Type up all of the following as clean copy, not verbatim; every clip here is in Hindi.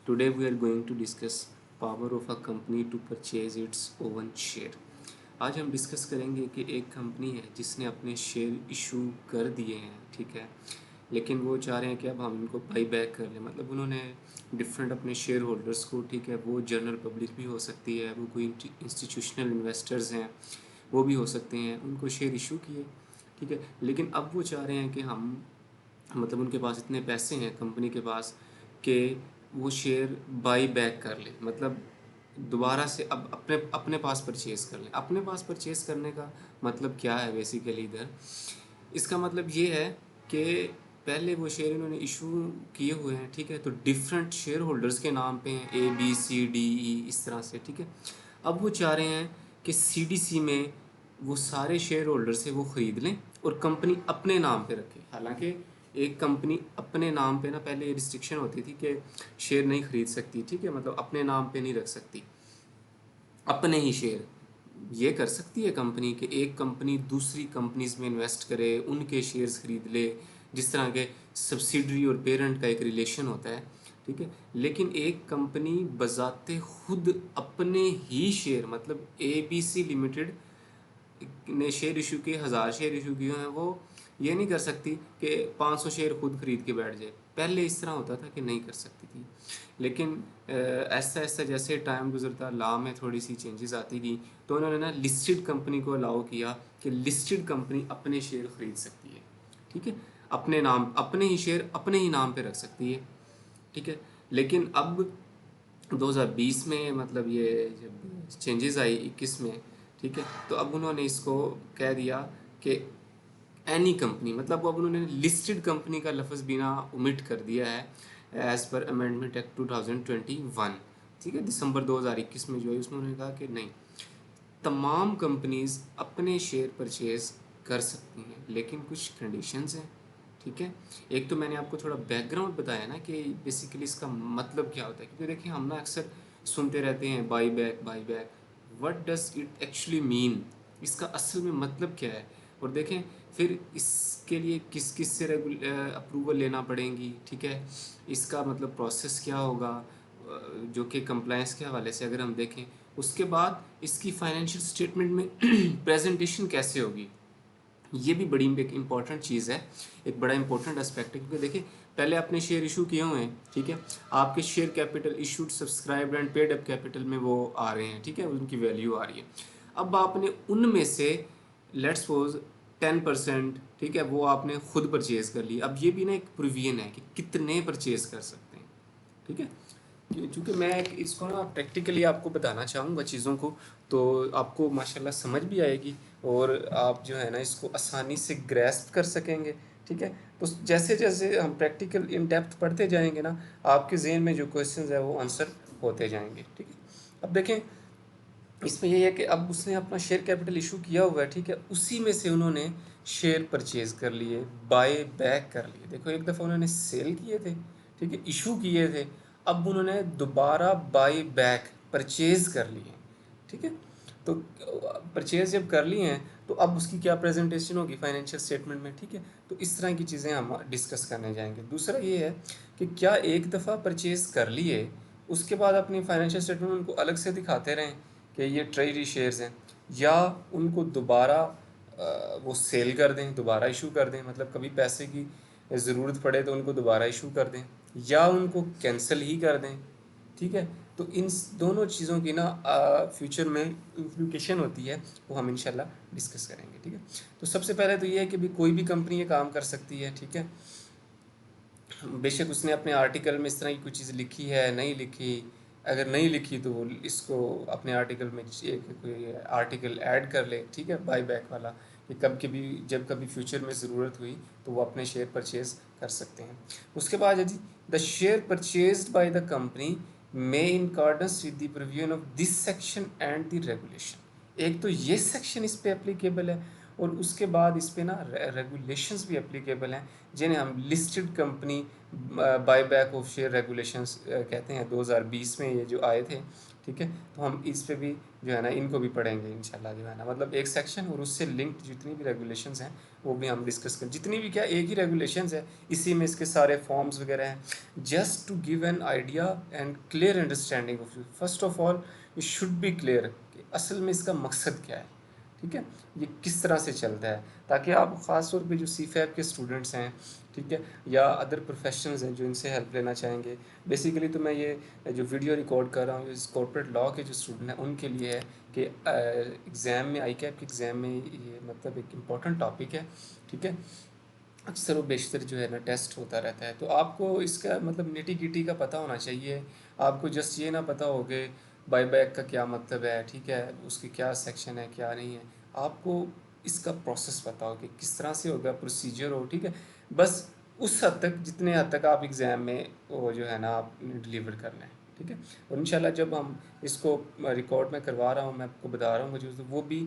Today we are going to discuss power of a company to purchase its own share. आज हम डिस्कस करेंगे कि एक कंपनी है जिसने अपने शेयर इशू कर दिए हैं, ठीक है, लेकिन वो चाह रहे हैं कि अब हम इनको बाई बैक कर लें। मतलब उन्होंने डिफरेंट अपने शेयर होल्डर्स को, ठीक है, वो जनरल पब्लिक भी हो सकती है, वो कोई इंस्टीट्यूशनल इन्वेस्टर्स हैं, वो भी हो सकते हैं, उनको शेयर इशू किए, ठीक है। लेकिन अब वो चाह रहे हैं कि हम, मतलब उनके पास इतने पैसे हैं कंपनी के पास कि वो शेयर बाई बैक कर ले, मतलब दोबारा से अब अपने अपने पास परचेज़ कर लें। अपने पास परचेज़ करने का मतलब क्या है बेसिकली इधर? इसका मतलब ये है कि पहले वो शेयर इन्होंने इशू किए हुए हैं, ठीक है, तो डिफरेंट शेयर होल्डर्स के नाम पे हैं, ABCDE इस तरह से, ठीक है। अब वो चाह रहे हैं कि CDC में वो सारे शेयर होल्डर से वो ख़रीद लें और कंपनी अपने नाम पे रखे। हालांकि एक कंपनी अपने नाम पे ना पहले रिस्ट्रिक्शन होती थी कि शेयर नहीं खरीद सकती, ठीक है, मतलब अपने नाम पे नहीं रख सकती अपने ही शेयर। ये कर सकती है कंपनी कि एक कंपनी दूसरी कंपनीज में इन्वेस्ट करे, उनके शेयर्स खरीद ले, जिस तरह के सब्सिडरी और पेरेंट का एक रिलेशन होता है, ठीक है। लेकिन एक कंपनी बजाते खुद अपने ही शेयर, मतलब ABC लिमिटेड ने शेयर इशू किए, 1000 शेयर इशू किए हैं, वो ये नहीं कर सकती कि 500 शेयर खुद खरीद के बैठ जाए। पहले इस तरह होता था कि नहीं कर सकती थी, लेकिन ऐसा ऐसा जैसे टाइम गुजरता, लॉ में थोड़ी सी चेंजेस आती गई, तो उन्होंने ना लिस्टेड कंपनी को अलाउ किया कि लिस्टेड कंपनी अपने शेयर खरीद सकती है, ठीक है, अपने नाम, अपने ही शेयर अपने ही नाम पे रख सकती है, ठीक है। लेकिन अब 2020 में, मतलब ये जब चेंजेस आई 21 में, ठीक है, तो अब उन्होंने इसको कह दिया कि एनी कंपनी, मतलब अब उन्होंने लिस्टेड कंपनी का लफ्ज़ बिना ओमिट कर दिया है एज़ पर अमेंडमेंट एक्ट 2021, ठीक है, दिसंबर 2021 में जो है उसमें उन्होंने कहा कि नहीं, तमाम कंपनीज अपने शेयर परचेज कर सकती हैं, लेकिन कुछ कंडीशंस हैं, ठीक है। एक तो मैंने आपको थोड़ा बैकग्राउंड बताया ना कि बेसिकली इसका मतलब क्या होता है, क्योंकि देखिए हम ना अक्सर सुनते रहते हैं by back, what does it actually mean, इसका असल में मतलब क्या है। और देखें फिर इसके लिए किस किस से अप्रूवल लेना पड़ेंगी, ठीक है, इसका मतलब प्रोसेस क्या होगा, जो कि कंप्लायंस के हवाले से अगर हम देखें, उसके बाद इसकी फाइनेंशियल स्टेटमेंट में प्रेजेंटेशन कैसे होगी, ये भी बड़ी एक इम्पॉर्टेंट चीज़ है, एक बड़ा इंपॉर्टेंट एस्पेक्ट है। क्योंकि देखिए पहले आपने शेयर इशू किए हुए हैं, ठीक है, आपके share capital issued, subscribed and paid up capital में वो आ रहे हैं, ठीक है, उनकी वैल्यू आ रही है। अब आपने उनमें से लेट्स सपोज 10%, ठीक है, वो आपने खुद परचेज़ कर ली। अब ये भी ना एक प्रोविजन है कि कितने परचेज़ कर सकते हैं, ठीक है। क्योंकि मैं इसको ना प्रैक्टिकली आपको बताना चाहूँगा चीज़ों को, तो आपको माशाल्लाह समझ भी आएगी और आप जो है ना इसको आसानी से ग्रैस्प कर सकेंगे, ठीक है। तो जैसे जैसे हम प्रैक्टिकल इन डेप्थ पढ़ते जाएंगे ना, आपके जहन में जो क्वेश्चंस है वो आंसर होते जाएंगे, ठीक है। अब देखें इसमें यही है कि अब उसने अपना शेयर कैपिटल इशू किया हुआ है, ठीक है, उसी में से उन्होंने शेयर परचेज कर लिए, बाय बैक कर लिए। देखो एक दफ़ा उन्होंने सेल किए थे, ठीक है, इशू किए थे, अब उन्होंने दोबारा बाय बैक परचेज कर लिए, ठीक है। तो परचेज जब कर लिए हैं तो अब उसकी क्या प्रेजेंटेशन होगी फाइनेंशियल स्टेटमेंट में, ठीक है। तो इस तरह की चीज़ें हम डिस्कस करने जाएंगे। दूसरा ये है कि क्या एक दफ़ा परचेज कर लिए उसके बाद अपनी फाइनेंशियल स्टेटमेंट उनको अलग से दिखाते रहें कि ये ट्रेजरी शेयर्स हैं, या उनको दोबारा वो सेल कर दें, दोबारा इशू कर दें, मतलब कभी पैसे की ज़रूरत पड़े तो उनको दोबारा इशू कर दें, या उनको कैंसिल ही कर दें, ठीक है। तो इन दोनों चीज़ों की ना फ्यूचर में इम्प्लीकेशन होती है, वो हम इंशाल्लाह डिस्कस करेंगे, ठीक है। तो सबसे पहले तो ये है कि भी कोई भी कंपनी ये काम कर सकती है, ठीक है, बेशक उसने अपने आर्टिकल में इस तरह की कोई चीज़ लिखी है, नहीं लिखी, अगर नहीं लिखी तो वो इसको अपने आर्टिकल में एक कोई आर्टिकल ऐड कर ले, ठीक है, बाई बैक वाला, कि कब कभी जब कभी फ्यूचर में ज़रूरत हुई तो वो अपने शेयर परचेज़ कर सकते हैं। उसके बाद है जी, the share purchased by the company may in accordance with the provision of this section and the regulation. एक तो ये सेक्शन इस पे एप्लीकेबल है, और उसके बाद इस पे ना रेगुलेशंस भी एप्लीकेबल हैं, जिन्हें हम listed company buyback of share regulations कहते हैं। 2020 में ये जो आए थे, ठीक है। तो हम इस पे भी जो है ना इनको भी पढ़ेंगे इंशाल्लाह जो है ना, मतलब एक सेक्शन और उससे लिंक्ड जितनी भी रेगुलेशंस हैं वो भी हम डिस्कस करें। जितनी भी क्या एक ही रेगुलेशंस है, इसी में इसके सारे फॉर्म्स वगैरह हैं। Just to give an idea and clear understanding of you, first of all you should be clear कि असल में इसका मकसद क्या है, ठीक है, ये किस तरह से चलता है, ताकि आप ख़ास तौर पे जो CFAP के स्टूडेंट्स हैं, ठीक है, या अदर प्रोफेशनल्स हैं जो इनसे हेल्प लेना चाहेंगे। बेसिकली तो मैं ये जो वीडियो रिकॉर्ड कर रहा हूँ इस कॉर्पोरेट लॉ के जो स्टूडेंट हैं उनके लिए है कि एग्ज़ाम में ICAP के एग्ज़ाम में ये मतलब एक इम्पॉर्टेंट टॉपिक है, ठीक है। अक्सर व बेशतर जो है ना टेस्ट होता रहता है, तो आपको इसका मतलब निटी गिटी का पता होना चाहिए। आपको जस्ट ये ना पता हो कि बाईबैक का क्या मतलब है, ठीक है, उसकी क्या सेक्शन है क्या नहीं है। आपको इसका प्रोसेस पता हो कि किस तरह से होगा, प्रोसीजर हो, ठीक है। बस उस हद तक जितने हद तक आप एग्ज़ाम में वो जो है ना आपने डिलीवर करना है, ठीक है। और इंशाल्लाह जब हम इसको रिकॉर्ड में करवा रहा हूँ, मैं आपको बता रहा हूँ मुझे वो भी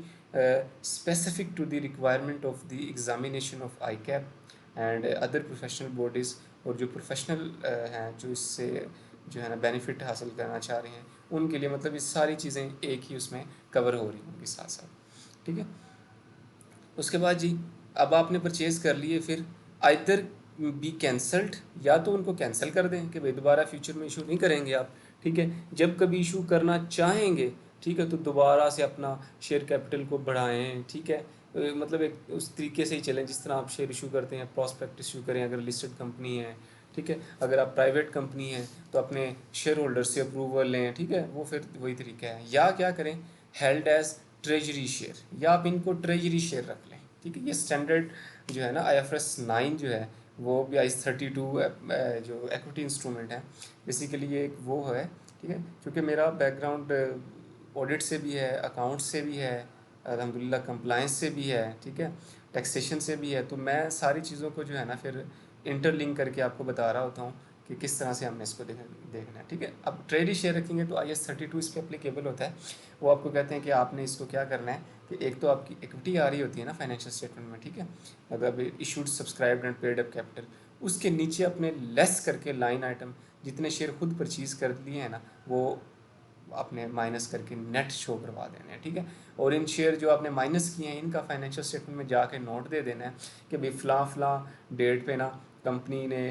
specific to the requirement of the examination of ICAP and other professional bodies. और जो प्रोफेशनल हैं जो इससे जो है ना बेनिफिट हासिल करना चाह रहे हैं उनके लिए मतलब ये सारी चीज़ें एक ही उसमें कवर हो रही होंगी साथ साथ, ठीक है। उसके बाद जी अब आपने परचेज़ कर लिए, फिर आइदर बी कैंसल्ड, या तो उनको कैंसिल कर दें कि भाई दोबारा फ्यूचर में इशू नहीं करेंगे आप, ठीक है। जब कभी इशू करना चाहेंगे, ठीक है, तो दोबारा से अपना शेयर कैपिटल को बढ़ाएं, ठीक है। मतलब एक उस तरीके से ही चलें जिस तरह आप शेयर इशू करते हैं, प्रॉस्पेक्ट इशू करें अगर लिस्टेड कंपनी है, ठीक है। अगर आप प्राइवेट कंपनी है तो अपने शेयर होल्डर से अप्रूवल लें, ठीक है, वो फिर वही तरीका है। या क्या करें, हेल्ड एज ट्रेजरी शेयर, या आप इनको ट्रेजरी शेयर रख लें, ठीक है। ये स्टैंडर्ड जो है ना IFRS 9 जो है वो भी IAS 32 जो इक्विटी इंस्ट्रूमेंट है, बेसिकली ये एक वो है, ठीक है। क्योंकि मेरा बैकग्राउंड ऑडिट से भी है, अकाउंट से भी है, अल्हम्दुलिल्लाह कंप्लायंस से भी है, ठीक है, टैक्सेशन से भी है, तो मैं सारी चीज़ों को जो है ना फिर इंटरलिंक करके आपको बता रहा होता हूँ कि किस तरह से हमने इसको देखना है, ठीक है। अब ट्रेड ही शेयर रखेंगे तो IAS 32 इस पर एप्लीकेबल होता है। वो आपको कहते हैं कि आपने इसको क्या करना है कि एक तो आपकी इक्विटी आ रही होती है ना फाइनेंशियल स्टेटमेंट में, ठीक है, मतलब issued subscribed and paid up capital, उसके नीचे अपने लेस करके लाइन आइटम जितने शेयर खुद परचेज कर लिए हैं ना वो आपने माइनस करके नेट शो करवा देना है, ठीक है। और इन शेयर जो आपने माइनस किए हैं इनका फाइनेंशियल स्टेटमेंट में जाके नोट दे देना है कि भाई फ़लाँ डेट पे ना कंपनी ने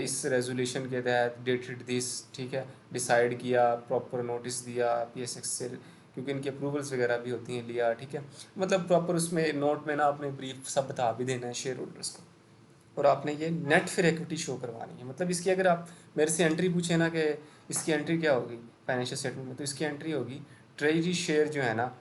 इस रेजोल्यूशन के तहत डेटेड दिस, ठीक है, डिसाइड किया, प्रॉपर नोटिस दिया PSX से, क्योंकि इनकी अप्रूवल्स वगैरह भी होती हैं, लिया, ठीक है। मतलब प्रॉपर उसमें नोट में ना आपने ब्रीफ सब बता भी देना है शेयर होल्डर्स को। और आपने ये नेट फिर इक्विटी शो करवानी है। मतलब इसकी अगर आप मेरे से एंट्री पूछे ना कि इसकी एंट्री क्या होगी फाइनेंशियल स्टेटमेंट में, तो इसकी एंट्री होगी ट्रेजरी शेयर जो है ना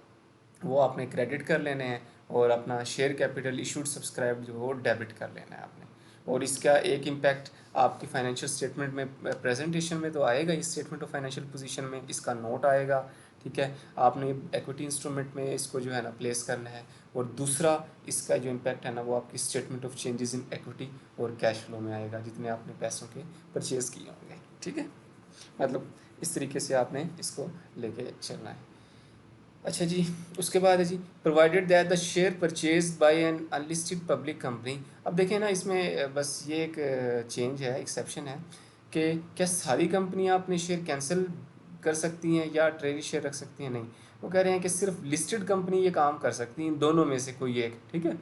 वो आपने क्रेडिट कर लेने हैं, और अपना शेयर कैपिटल इशूड सब्सक्राइब जो वो डेबिट कर लेना है आपने। और इसका एक इम्पैक्ट आपकी फाइनेंशियल स्टेटमेंट में प्रेजेंटेशन में तो आएगा, इस स्टेटमेंट ऑफ फाइनेंशियल पोजीशन में इसका नोट आएगा, ठीक है। आपने इक्विटी इंस्ट्रूमेंट में इसको जो है ना प्लेस करना है। और दूसरा इसका जो इम्पैक्ट है ना वो आपकी statement of changes in equity और कैश फ्लो में आएगा जितने आपने पैसों के परचेज किए होंगे, ठीक है। मतलब इस तरीके से आपने इसको लेके चलना है। अच्छा जी, उसके बाद है जी provided that the share purchase by an unlisted public company. अब देखें ना इसमें बस ये एक चेंज है, एक्सेप्शन है कि क्या सारी कंपनियां अपने शेयर कैंसिल कर सकती हैं या ट्रेजरी शेयर रख सकती हैं, नहीं। वो कह रहे हैं कि सिर्फ लिस्टेड कंपनी ये काम कर सकती हैं, दोनों में से कोई एक, ठीक है।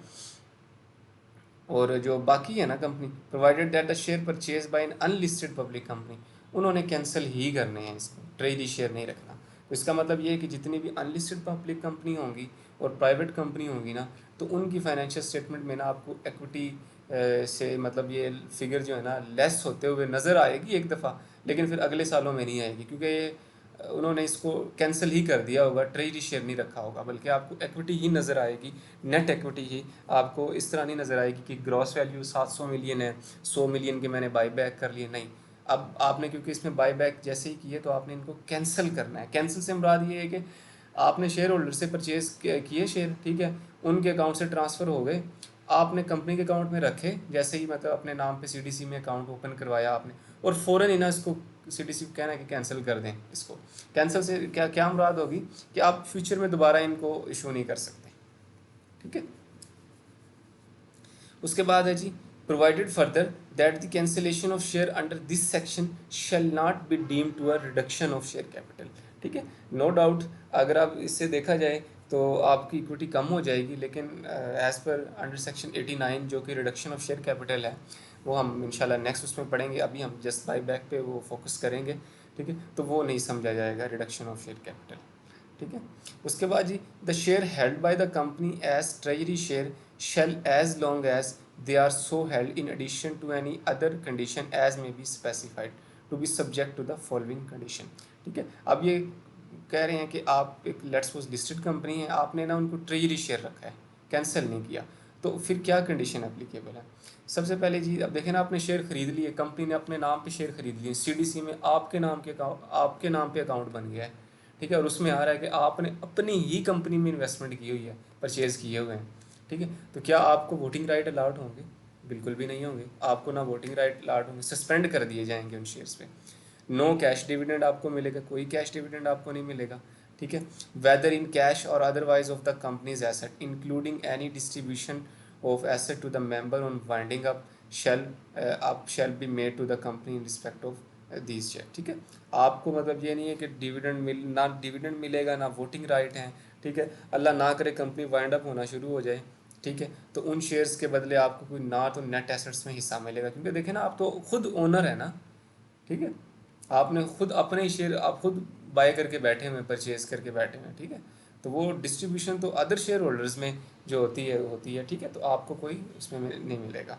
और जो बाकी है ना company, provided that the share purchase by an unlisted public company, उन्होंने कैंसिल ही करने हैं इसको, ट्रेजरी शेयर नहीं रखना। तो इसका मतलब ये है कि जितनी भी अनलिस्टेड पब्लिक कंपनी होंगी और प्राइवेट कंपनी होंगी ना, तो उनकी फाइनेंशियल स्टेटमेंट में ना आपको इक्विटी से मतलब ये फिगर जो है ना लेस होते हुए नज़र आएगी एक दफ़ा, लेकिन फिर अगले सालों में नहीं आएगी, क्योंकि ये उन्होंने इसको कैंसिल ही कर दिया होगा, ट्रेजरी शेयर नहीं रखा होगा, बल्कि आपको इक्विटी ही नज़र आएगी, नेट इक्विटी ही। आपको इस तरह नहीं नज़र आएगी कि ग्रॉस वैल्यू 700 मिलियन है, 100 मिलियन के मैंने बाई बैक कर लिए, नहीं। अब आपने क्योंकि इसमें बाई बैक जैसे ही किए तो आपने इनको कैंसिल करना है। कैंसिल से मुराद ये है कि आपने शेयर होल्डर से परचेज किए शेयर, ठीक है, उनके अकाउंट से ट्रांसफ़र हो गए, आपने कंपनी के अकाउंट में रखे, जैसे ही मतलब अपने नाम पे CDC में अकाउंट ओपन करवाया आपने, और फ़ौरन ही ना इसको CDC को कहना है कि कैंसिल कर दें इसको। कैंसिल से क्या क्या मुराद होगी कि आप फ्यूचर में दोबारा इनको इशू नहीं कर सकते, ठीक है। उसके बाद है जी, provided further that the cancellation of share under this section shall not be deem to a reduction of share capital. ठीक है, नो डाउट अगर आप इससे देखा जाए तो आपकी इक्विटी कम हो जाएगी, लेकिन एज़ पर अंडर सेक्शन 89 जो कि रिडक्शन ऑफ शेयर कैपिटल है, वो हम इंशाल्लाह नेक्स्ट उसमें पढ़ेंगे। अभी हम जस्ट बाई बैक पे वो फोकस करेंगे। ठीक है, तो वो नहीं समझा जाएगा रिडक्शन ऑफ शेयर कैपिटल। ठीक है, उसके बाद जी, the share held by the company as treasury share shall as long as they are so held in addition to any other condition as may be specified to be subject to the following condition. ठीक है, अब ये कह रहे हैं कि आप एक लेट्स सपोज लिस्टेड कंपनी है, आपने ना उनको ट्रेजरी शेयर रखा है, कैंसिल नहीं किया, तो फिर क्या कंडीशन एप्लीकेबल है। सबसे पहले जी, अब देखें ना, आपने शेयर खरीद लिए, कंपनी ने अपने नाम पे शेयर खरीद लिए, सीडीसी में आपके नाम के आपके नाम पे अकाउंट बन गया है। ठीक है, और उसमें आ रहा है कि आपने अपनी ही कंपनी में इन्वेस्टमेंट की हुई है, परचेज़ किए हुए हैं। ठीक है, तो क्या आपको वोटिंग राइट अलाउड होंगे? बिल्कुल भी नहीं होंगे, आपको ना वोटिंग राइट अलाउड होंगे, सस्पेंड कर दिए जाएंगे उन शेयर्स पे। नो कैश डिविडेंड आपको मिलेगा, कोई कैश डिविडेंड आपको नहीं मिलेगा। ठीक है, वेदर इन कैश और otherwise of the companies asset including any distribution of asset to the member on winding up shall be made to the company in respect of these share. ठीक है, आपको मतलब ये नहीं है कि डिविडेंड मिलेगा ना वोटिंग राइट है। ठीक है, अल्लाह ना करे कंपनी वाइंड अप होना शुरू हो जाए, ठीक है, तो उन शेयर्स के बदले आपको कोई ना तो नेट एसेट्स में हिस्सा मिलेगा, क्योंकि देखें ना, आप तो खुद ओनर है ना। ठीक है, आपने खुद अपने शेयर आप खुद बाय करके बैठे हुए, परचेज करके बैठे हुए। ठीक है, तो वो डिस्ट्रीब्यूशन तो अदर शेयर होल्डर्स में जो होती है। ठीक है, तो आपको कोई उसमें नहीं मिलेगा।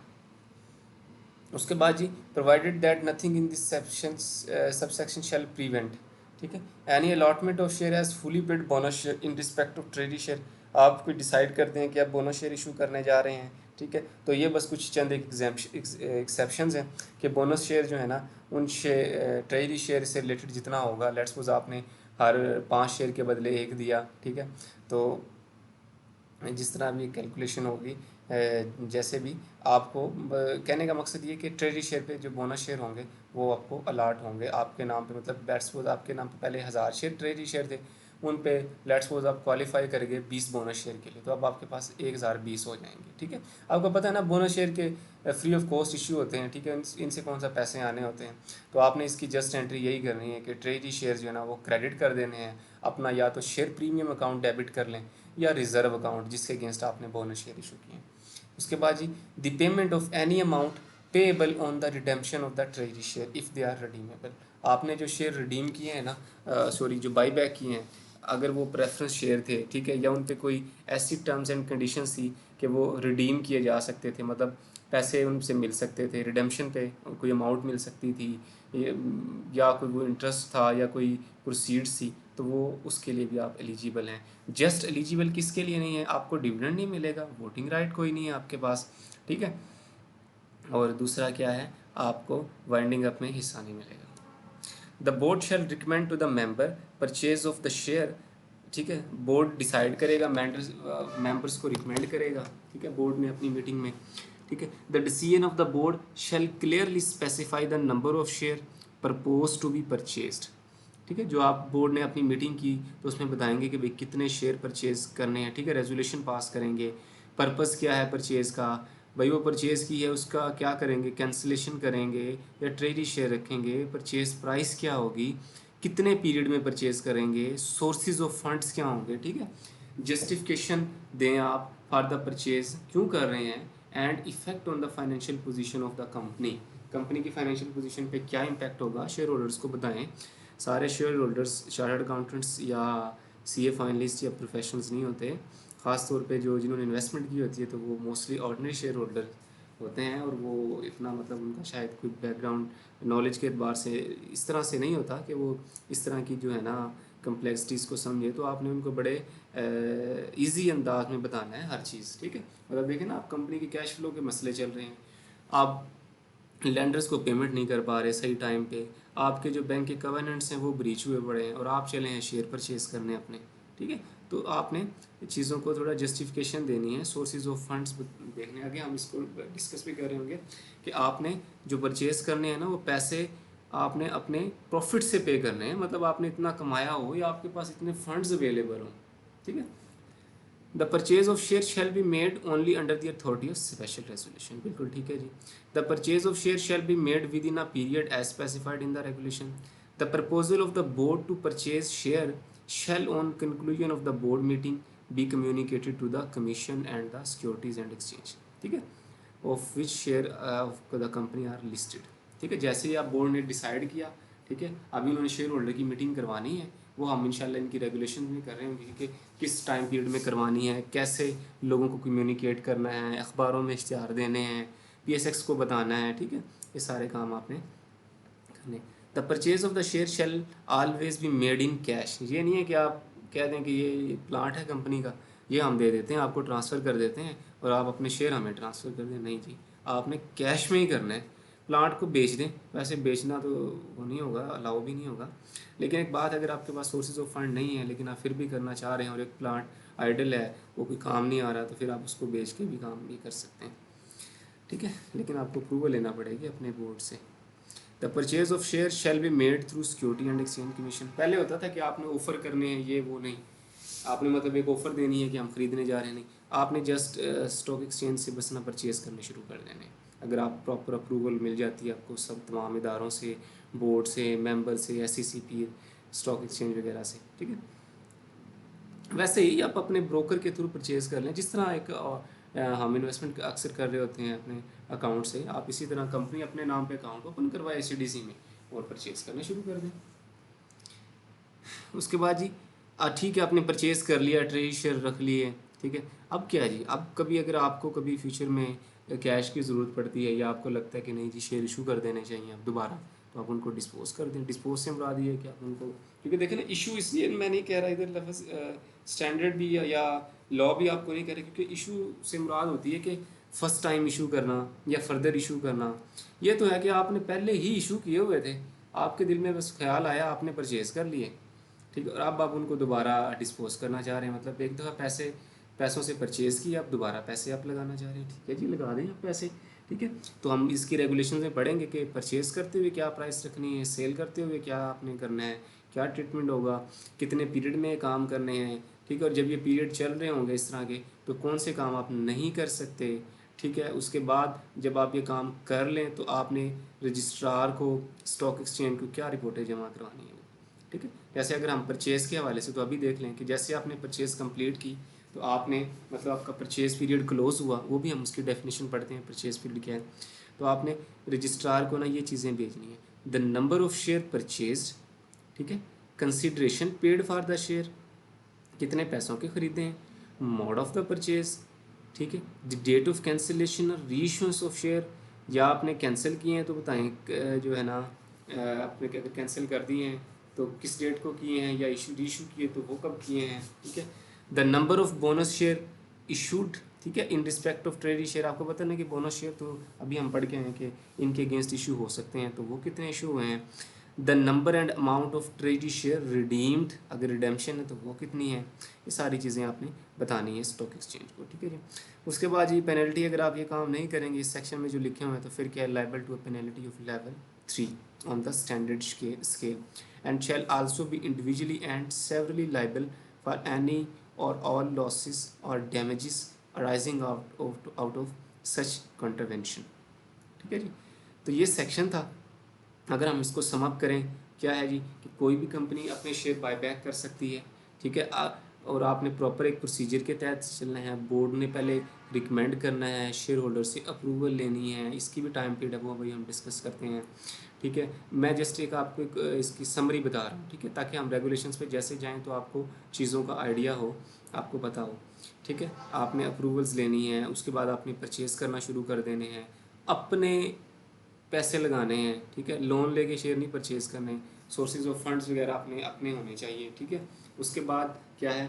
उसके बाद जी, provided that nothing in this subsection shall prevent. ठीक है, any allotment of share as fully paid bonus share in respect of treasury share. आप कोई डिसाइड करते हैं कि आप बोनस शेयर इशू करने जा रहे हैं। ठीक है, तो ये बस कुछ चंद एक्सेप्शंस हैं कि बोनस शेयर जो है ना, उन ट्रेजरी शेयर से रिलेटेड जितना होगा, लेट्स सपोज आपने हर 5 शेयर के बदले 1 दिया। ठीक है, तो जिस तरह भी कैलकुलेशन होगी, जैसे भी आपको कहने का मकसद ये कि ट्रेजरी शेयर पे जो बोनस शेयर होंगे वो आपको अलाट होंगे आपके नाम पे। मतलब लेट्स सपोज आपके नाम पे पहले 1000 शेयर ट्रेजरी शेयर थे, उन पे लेट्स सपोज आप क्वालिफाई करेंगे 20 बोनस शेयर के लिए, तो अब आपके पास 1020 हो जाएंगे। ठीक है, आपको पता है ना, बोनस शेयर के फ्री ऑफ कॉस्ट इशू होते हैं। ठीक है, इनसे कौन सा पैसे आने होते हैं, तो आपने इसकी जस्ट एंट्री यही करनी है कि ट्रेजरी शेयर जो है ना वो क्रेडिट कर देने हैं अपना, या तो शेयर प्रीमियम अकाउंट डेबिट कर लें या रिजर्व अकाउंट जिसके अगेंस्ट आपने बोनस शेयर इशू किए हैं। उसके बाद जी, the payment of any amount payable on the redemption of the treasury share if they are redeemable. आपने जो शेयर रिडीम किए हैं ना, सॉरी जो बाई बैक किए हैं, अगर वो प्रेफरेंस शेयर थे, ठीक है, या उन पे कोई ऐसी टर्म्स एंड कंडीशंस थी कि वो रिडीम किए जा सकते थे, मतलब पैसे उनसे मिल सकते थे, रिडेम्पशन पे कोई अमाउंट मिल सकती थी, या कोई वो इंटरेस्ट था या कोई प्रोसीड्स थी, तो वो उसके लिए भी आप एलिजिबल हैं। जस्ट एलिजिबल किसके लिए नहीं है, आपको डिविडेंड नहीं मिलेगा, वोटिंग राइट कोई नहीं है आपके पास। ठीक है, और दूसरा क्या है, आपको वाइंडिंग अप में हिस्सा नहीं मिलेगा। The board shall recommend to the member purchase of the share. ठीक है, बोर्ड डिसाइड करेगा, मेंबर्स को रिकमेंड करेगा। ठीक है, बोर्ड ने अपनी मीटिंग में। ठीक है, the decision of the board shall clearly specify the number of share propose to be purchased. ठीक है, जो आप बोर्ड ने अपनी मीटिंग की तो उसमें बताएंगे कि भाई कितने शेयर परचेज करने हैं। ठीक है, रेजोल्यूशन पास करेंगे, पर्पस क्या है परचेज़ का, भाई वो परचेज़ की है उसका क्या करेंगे, कैंसिलेशन करेंगे या ट्रेजरी शेयर रखेंगे, परचेज़ प्राइस क्या होगी, कितने पीरियड में परचेज़ करेंगे, सोर्सेज ऑफ फंड्स क्या होंगे। ठीक है, जस्टिफिकेशन दें आप फॉर द परचेज़ क्यों कर रहे हैं, and effect on the financial position of the company. Company की फाइनेंशियल पोजीशन पे क्या इम्पैक्ट होगा, शेयर होल्डर्स को बताएं। सारे शेयर होल्डर्स चार्टर्ड अकाउंटेंट्स या सीए फाइनलिस्ट या प्रोफेशनल्स नहीं होते, ख़ास तौर पे जो जिन्होंने इन्वेस्टमेंट की होती है तो वो मोस्टली ऑर्डिनरी शेयर होल्डर होते हैं, और वो इतना मतलब उनका शायद कोई बैकग्राउंड नॉलेज के एतबार से इस तरह से नहीं होता कि वो इस तरह की जो है ना कम्प्लेक्सिटीज़ को समझे। तो आपने उनको बड़े इजी अंदाज में बताना है हर चीज़। ठीक है, मतलब देखें ना, आप कंपनी के कैश फ्लो के मसले चल रहे हैं, आप लेंडर्स को पेमेंट नहीं कर पा रहे सही टाइम पे, आपके जो बैंक के कवेनेंट्स हैं वो ब्रीच हुए पड़े हैं, और आप चले हैं शेयर परचेज करने अपने। ठीक है, तो आपने चीज़ों को थोड़ा जस्टिफिकेशन देनी है, सोर्सेज ऑफ फंड्स देखने आगे हम इसको डिस्कस भी कर रहे होंगे कि आपने जो परचेज करने हैं ना वो पैसे आपने अपने प्रॉफिट से पे करने हैं, मतलब आपने इतना कमाया हो या आपके पास इतने फंड्स अवेलेबल हों। ठीक है, the purchase of share shall be made only under the authority of special resolution, बिल्कुल ठीक है जी। The purchase of share shall be made within a period as specified in the regulation. The proposal of the board to purchase share shall on conclusion of the board meeting be communicated to the commission and the securities and exchange, ठीक है, of which share of the company are listed. ठीक है, जैसे ही आप बोर्ड ने डिसाइड किया, ठीक है, अभी उन्होंने शेयर होल्डर की मीटिंग करवानी है, वो हम इंशाल्लाह इनकी रेगुलेशन में कर रहे होंगे कि किस टाइम पीरियड में करवानी है, कैसे लोगों को कम्युनिकेट करना है, अखबारों में इश्तिहार देने हैं, PSX को बताना है, ठीक है, ये सारे काम आपने करने। The purchase of the share shall always be made in cash. ये नहीं है कि आप कह दें कि ये प्लांट है कंपनी का, ये हम दे देते हैं आपको, ट्रांसफ़र कर देते हैं और आप अपने शेयर हमें ट्रांसफ़र कर दें, नहीं जी, आपने कैश में ही करना है। प्लांट को बेच दें, वैसे बेचना तो वो नहीं होगा, अलाउ भी नहीं होगा, लेकिन एक बात, अगर आपके पास सोर्सेज ऑफ फंड नहीं है लेकिन आप फिर भी करना चाह रहे हैं और एक प्लांट आइडल है, वो कोई काम नहीं आ रहा, तो फिर आप उसको बेच के भी काम भी कर सकते हैं, ठीक है, लेकिन आपको अप्रूवल लेना पड़ेगी अपने बोर्ड से। The purchase of share shall be made through security and exchange commission. पहले होता था कि आपने ऑफर करने हैं, ये वो नहीं, आपने मतलब एक ऑफ़र देनी है कि हम ख़रीदने जा रहे हैं, नहीं, आपने जस्ट स्टॉक एक्सचेंज से बस ना परचेज़ करने शुरू कर देने। अगर आप प्रॉपर अप्रूवल मिल जाती है आपको सब तमाम इदारों से, बोर्ड से, मेंबर से, SECP, स्टॉक एक्सचेंज वगैरह से, ठीक है, वैसे ही आप अपने ब्रोकर के थ्रू परचेज़ कर लें, जिस तरह एक हम इन्वेस्टमेंट अक्सर कर रहे होते हैं अपने अकाउंट से, आप इसी तरह कंपनी अपने नाम पे अकाउंट ओपन करवाए CDC में और परचेज़ करना शुरू कर दें। उसके बाद जी ठीक है, आपने परचेज़ कर लिया, ट्रेजरी शेयर रख लिए, ठीक है, अब क्या है जी, अब कभी अगर आपको कभी फ्यूचर में कैश की ज़रूरत पड़ती है या आपको लगता है कि नहीं जी शेयर इशू कर देने चाहिए अब दोबारा, तो आप उनको डिस्पोज कर दें। डिस्पोज से मुराद ये है कि आप उनको, क्योंकि देखें ना, इशू इसलिए मैं नहीं कह रहा इधर लफ्ज़ स्टैंडर्ड भी या लॉ भी आपको नहीं कह रहे, क्योंकि इशू से मुराद होती है कि फ़र्स्ट टाइम इशू करना या फर्दर इशू करना। ये तो है कि आपने पहले ही इशू किए हुए थे, आपके दिल में बस ख्याल आया, आपने परचेज़ कर लिए, ठीक है, और अब आप उनको दोबारा डिस्पोज करना चाह रहे हैं, मतलब एक दफ़ा पैसों से परचेज़ किया, अब दोबारा पैसे आप लगाना चाह रहे हैं, ठीक है जी, लगा दें आप पैसे, ठीक है। तो हम इसकी रेगुलेशन में पढ़ेंगे कि परचेज़ करते हुए क्या प्राइस रखनी है, सेल करते हुए क्या आपने करना है, क्या ट्रीटमेंट होगा, कितने पीरियड में काम करने हैं, ठीक है, और जब ये पीरियड चल रहे होंगे इस तरह के, तो कौन से काम आप नहीं कर सकते, ठीक है। उसके बाद जब आप ये काम कर लें तो आपने रजिस्ट्रार को, स्टॉक एक्सचेंज को क्या रिपोर्टें जमा करवानी है, ठीक है। जैसे अगर हम परचेज़ के हवाले से, तो अभी देख लें कि जैसे आपने परचेज़ कंप्लीट की, तो आपने मतलब आपका परचेज़ पीरियड क्लोज़ हुआ, वो भी हम उसकी डेफिनेशन पढ़ते हैं परचेज़ पीरियड क्या है, तो आपने रजिस्ट्रार को ना ये चीज़ें भेजनी है, the number of share purchase, ठीक है, consideration paid for the share, कितने पैसों के ख़रीदे हैं, मोड ऑफ़ द परचेज़, ठीक है, द डेट ऑफ कैंसिलेशन और रीइश्यूएंस ऑफ शेयर, या आपने कैंसिल किए हैं तो बताएं जो है ना, आपने अगर कैंसिल कर दिए हैं तो किस डेट को किए हैं, या रीइशू किए तो वो कब किए हैं, ठीक है। The number of bonus share issued, ठीक है, इन रिस्पेक्ट ऑफ ट्रेडी शेयर, आपको पता नहीं कि बोनस शेयर तो अभी हम पढ़ के हैं कि इनके अगेंस्ट इशू हो सकते हैं, तो वो कितने इशू हुए हैं। The number and amount of treaty share redeemed, अगर रिडेम्पशन है तो वो कितनी है, ये सारी चीज़ें आपने बतानी है स्टॉक एक्सचेंज को, ठीक है जी। उसके बाद ये पेनल्टी, अगर आप ये काम नहीं करेंगे इस सेक्शन में जो लिखे हुए हैं, तो फिर क्या है, liable to a penalty of level 3 on the standard scale and shall also be individually and severally liable for any or all losses or damages arising out of such contravention, ठीक है जी। तो ये सेक्शन था। अगर हम इसको समअप करें, क्या है जी, कि कोई भी कंपनी अपने शेयर बायबैक कर सकती है, ठीक है, और आपने प्रॉपर एक प्रोसीजर के तहत चलना है, बोर्ड ने पहले रिकमेंड करना है, शेयर होल्डर से अप्रूवल लेनी है, इसकी भी टाइम पीरियड है, वो भाई हम डिस्कस करते हैं, ठीक है। मैं जस्ट एक आपको एक इसकी समरी बता रहा हूँ, ठीक है, ताकि हम रेगुलेशंस पे जैसे जाएँ तो आपको चीज़ों का आइडिया हो, आपको पता हो, ठीक है। आपने अप्रूवल्स लेनी है, उसके बाद आपने परचेज़ करना शुरू कर देने हैं, अपने पैसे लगाने हैं, ठीक है, लोन लेके शेयर नहीं परचेज़ करने, सोर्सेज ऑफ फंड्स वगैरह अपने अपने होने चाहिए, ठीक है। उसके बाद क्या है,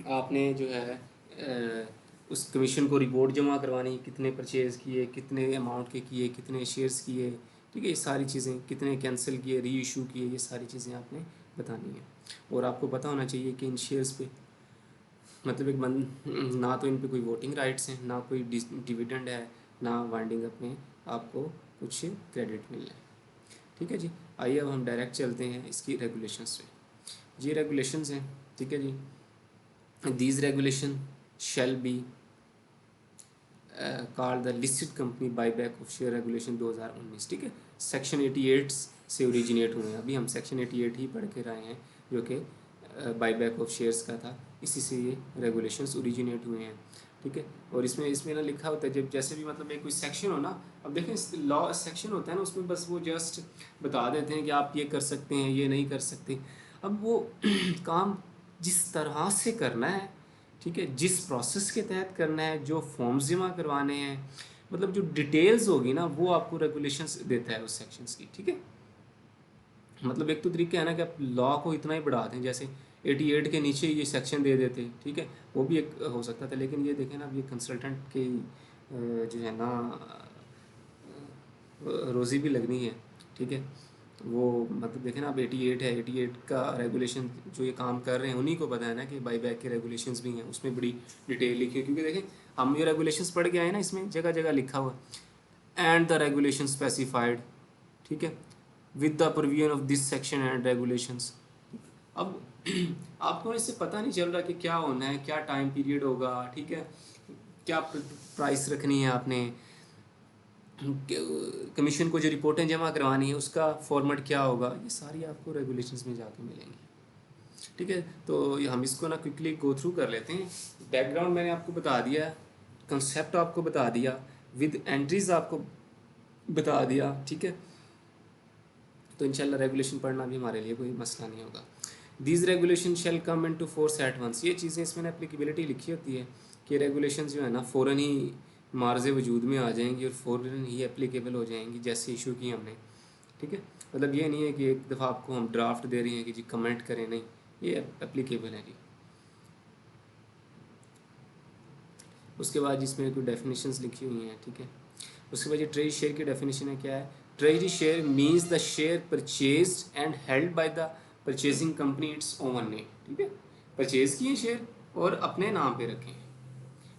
आपने जो है उस कमीशन को रिपोर्ट जमा करवानी, कितने परचेज़ किए, कितने अमाउंट के किए, कितने शेयर्स किए, ठीक है, ये सारी चीज़ें, कितने कैंसिल किए, री इशू किए, ये सारी चीज़ें आपने बतानी है। और आपको पता होना चाहिए कि इन शेयर्स पे मतलब एक बंद, ना तो इन पे कोई वोटिंग राइट्स हैं, ना कोई डिविडेंड है, ना वाइंडिंग अप में आपको कुछ क्रेडिट मिल रहा है, ठीक है जी। आइए अब हम डायरेक्ट चलते हैं इसकी रेगुलेशंस पे। ये रेगुलेशंस हैं, ठीक है जी। These regulation shall be called the listed company buy back of share regulation 2019। ठीक है, सेक्शन 88 से ओरिजिनेट हुए हैं। अभी हम सेक्शन 88 ही पढ़ के रहे हैं जो कि बाई बैक ऑफ शेयर्स का था, इसी से ये रेगुलेशंस ओरिजिनेट हुए हैं। ठीक है, और इसमें इसमें ना लिखा होता है जब जैसे भी मतलब एक कोई सेक्शन हो ना, अब देखें लॉ सेक्शन होता है ना, उसमें बस वो जस्ट बता देते हैं कि आप ये कर सकते हैं, ये नहीं कर सकते। अब वो काम जिस तरह से करना है, ठीक है, जिस प्रोसेस के तहत करना है, जो फॉर्म्स जमा करवाने हैं, मतलब जो डिटेल्स होगी ना, वो आपको रेगुलेशंस देता है उस सेक्शंस की। ठीक है, मतलब एक तो तरीका है ना कि आप लॉ को इतना ही बढ़ा दें, जैसे 88 के नीचे ये सेक्शन दे देते, ठीक है, वो भी एक हो सकता था। लेकिन ये देखें ना, अब ये कंसल्टेंट की जो है ना रोज़ी भी लगनी है। ठीक है, वो मतलब देखें ना, अब 88 है, 88 का रेगुलेशन जो ये काम कर रहे हैं उन्हीं को पता है ना कि बाई बैक के रेगुलेशंस भी हैं, उसमें बड़ी डिटेल लिखी है। क्योंकि देखें हम ये रेगुलेशंस पढ़ के आए ना, इसमें जगह जगह लिखा हुआ एंड द रेगुलेशन स्पेसिफाइड, ठीक है, with the provision of this section and regulations. अब आपको इससे पता नहीं चल रहा कि क्या होना है, क्या टाइम पीरियड होगा, ठीक है, क्या प्राइस रखनी है आपने, कमीशन को जो रिपोर्टें जमा करवानी है उसका फॉर्मेट क्या होगा, ये सारी आपको रेगुलेशंस में जाके मिलेंगी। ठीक है, तो हम इसको ना क्विकली गो थ्रू कर लेते हैं। बैकग्राउंड मैंने आपको बता दिया, कंसेप्ट आपको बता दिया, विद एंट्रीज आपको बता दिया। ठीक है, तो इंशाल्लाह रेगुलेशन पढ़ना भी हमारे लिए कोई मसला नहीं होगा। These regulation shall come into force at once, ये चीज़ें इसमें एप्लीकेबिलिटी लिखी होती है कि रेगुलेशन जो है ना फ़ौरन ही मार्ज़ वजूद में आ जाएंगी और फ़ौरन ही एप्लीकेबल हो जाएंगी जैसे इशू की हमने। ठीक है, मतलब ये नहीं है कि एक दफ़ा आपको हम ड्राफ्ट दे रहे हैं कि जी कमेंट करें, नहीं, ये एप्लीकेबल है जी। उसके बाद जिसमें कोई डेफिनेशंस लिखी हुई हैं। ठीक है, उसके बाद ये ट्रेजरी शेयर की डेफिनेशन है, क्या है? Treasury share means the share purchased and held by the purchasing company its own name. ठीक है, परचेज किए शेयर और अपने नाम पे रखे हैं।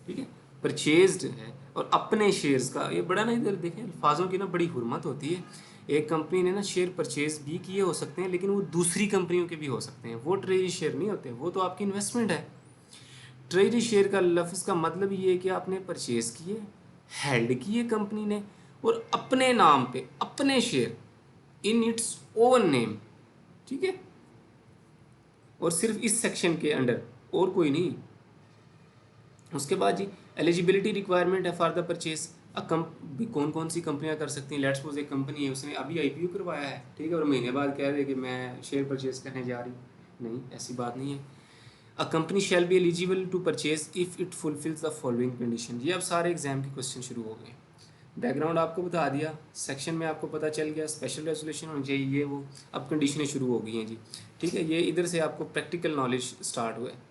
ठीक है, परचेज्ड है और अपने शेयर्स का, ये बड़ा ना, इधर देखें अल्फाजों की ना बड़ी हुर्मत होती है। एक कंपनी ने ना शेयर परचेज भी किए हो सकते हैं, लेकिन वो दूसरी कंपनियों के भी हो सकते हैं, वो ट्रेजरी शेयर नहीं होते, वो तो आपकी इन्वेस्टमेंट है। ट्रेजरी शेयर का लफ्ज़ का मतलब ये है कि आपने परचेज किए, हेल्ड किए कंपनी ने, और अपने नाम पे अपने share in its own name. ठीक है, और सिर्फ इस सेक्शन के अंडर, और कोई नहीं। उसके बाद जी एलिजिबिलिटी रिक्वायरमेंट है फॉर द परचेज। कौन कौन सी कंपनियां कर सकती हैं? लेट्स सपोज एक कंपनी है, उसने अभी आईपीओ करवाया है, ठीक है, और महीने बाद कह दे कि मैं शेयर परचेज करने जा रही हूँ। नहीं, ऐसी बात नहीं है। A company shall be eligible to purchase if it fulfils the following condition. ये अब सारे एग्जाम के क्वेश्चन शुरू हो गए। बैकग्राउंड आपको बता दिया, सेक्शन में आपको पता चल गया, स्पेशल रेजोल्यूशन होनी चाहिए, ये वो, अब कंडीशनें शुरू हो गई हैं जी। ठीक है, ये इधर से आपको प्रैक्टिकल नॉलेज स्टार्ट हुआ है।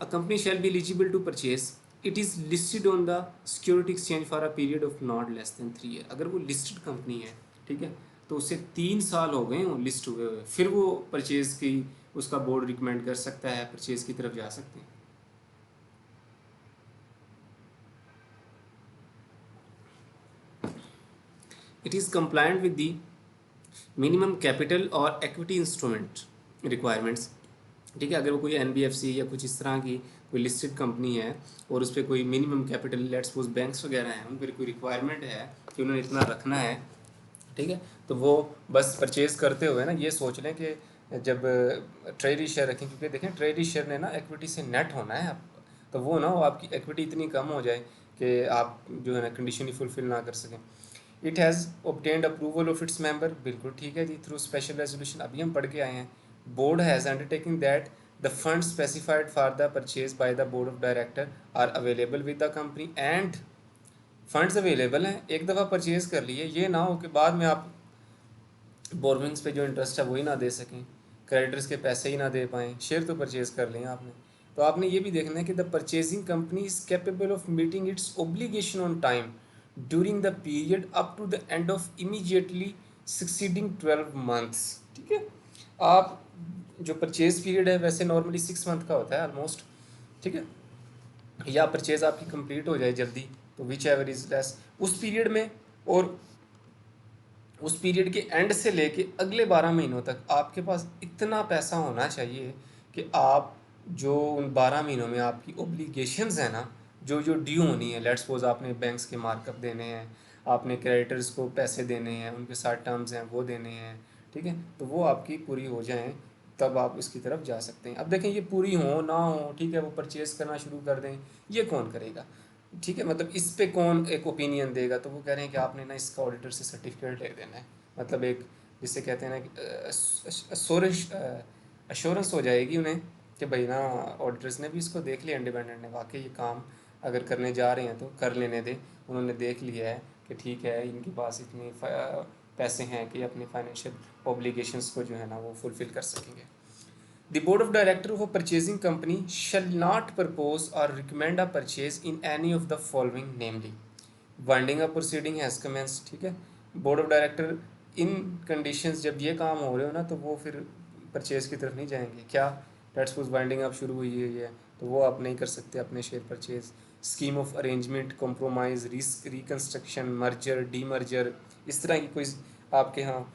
A company shall be eligible to purchase. It is listed on the security exchange for a period of not less than 3 year. अगर वो लिस्टेड कंपनी है, ठीक है, तो उसे 3 साल हो गए हों लिस्ट हुए हुए, फिर वो परचेज की उसका बोर्ड रिकमेंड कर सकता है, परचेज की तरफ जा सकते हैं। It is compliant with the minimum capital और equity instrument requirements। ठीक है, अगर वो कोई एनबीएफसी या कुछ इस तरह की कोई लिस्टेड कंपनी है और उस पर कोई minimum capital, let's suppose banks वगैरह हैं, उन पर कोई रिक्वायरमेंट है कि उन्होंने इतना रखना है, ठीक है, तो वो बस परचेज़ करते हुए ना ये सोच लें कि जब ट्रेजरी शेयर रखें, क्योंकि देखें ट्रेजरी शेयर ने ना इक्विटी से नेट होना है, तो वो ना वो आपकी इक्विटी इतनी कम हो जाए कि आप जो है ना कंडीशन ही फुलफिल ना कर सकें। It has obtained approval of its member, बिल्कुल ठीक है जी, थ्रू स्पेशल रेजोल्यूशन, अभी हम पढ़ के आए हैं। Board has undertaking that the fund specified for the purchase by the board of director are available with the company and funds available हैं, एक दफ़ा परचेज कर लिए, ये ना हो कि बाद में आप बोरविंग्स पे जो इंटरेस्ट है वही ना दे सकें, क्रेडिटर्स के पैसे ही ना दे पाएँ, शेयर तो परचेज कर लें आपने। तो आपने ये भी देखना है कि the purchasing company is capable of meeting its obligation on time during the period up to the end of immediately succeeding 12 months. ठीक है, आप जो परचेज पीरियड है वैसे नॉर्मली 6 मंथ का होता है ऑलमोस्ट, ठीक है, या परचेज आपकी कंप्लीट हो जाए जल्दी, तो विच एवर इज़ लेस उस पीरियड में, और उस पीरियड के एंड से लेके अगले 12 महीनों तक आपके पास इतना पैसा होना चाहिए कि आप जो उन 12 महीनों में आपकी ओब्लिगेशंस है ना, जो जो ड्यू होनी है, लेट्स सपोज आपने बैंक्स के मार्कअप देने हैं, आपने क्रेडिटर्स को पैसे देने हैं, उनके साथ टर्म्स हैं वो देने हैं, ठीक है, तो वो आपकी पूरी हो जाएं तब आप इसकी तरफ जा सकते हैं। अब देखें ये पूरी हो ना हो, ठीक है, वो परचेज़ करना शुरू कर दें, ये कौन करेगा, ठीक है, मतलब इस पे कौन एक ओपिनियन देगा। तो वो कह रहे हैं कि आपने ना इसका ऑडिटर से सर्टिफिकेट ले देना है, मतलब एक जिसे कहते हैं ना कि अश्योरेंस हो जाएगी उन्हें कि भाई ना ऑडिटर्स ने भी इसको देख लिया, इंडिपेंडेंट ने, वाकई ये काम अगर करने जा रहे हैं तो कर लेने दें, उन्होंने देख लिया है कि ठीक है इनके पास इतनी पैसे हैं कि अपनी फाइनेंशियल ऑब्लिगेशंस को जो है ना वो फुलफ़िल कर सकेंगे। The board of directors of a purchasing company shall not propose or recommend a purchase in any of the following, namely winding up proceeding has commenced, ठीक है, board of director in conditions जब ये काम हो रहे हो ना तो वो फिर परचेज़ की तरफ नहीं जाएंगे। क्या, लेट्स सपोज वाइंडिंग अप शुरू हुई है तो वो आप नहीं कर सकते अपने share purchase. Scheme of arrangement, compromise, risk reconstruction, merger, demerger, इस तरह की कोई आपके यहाँ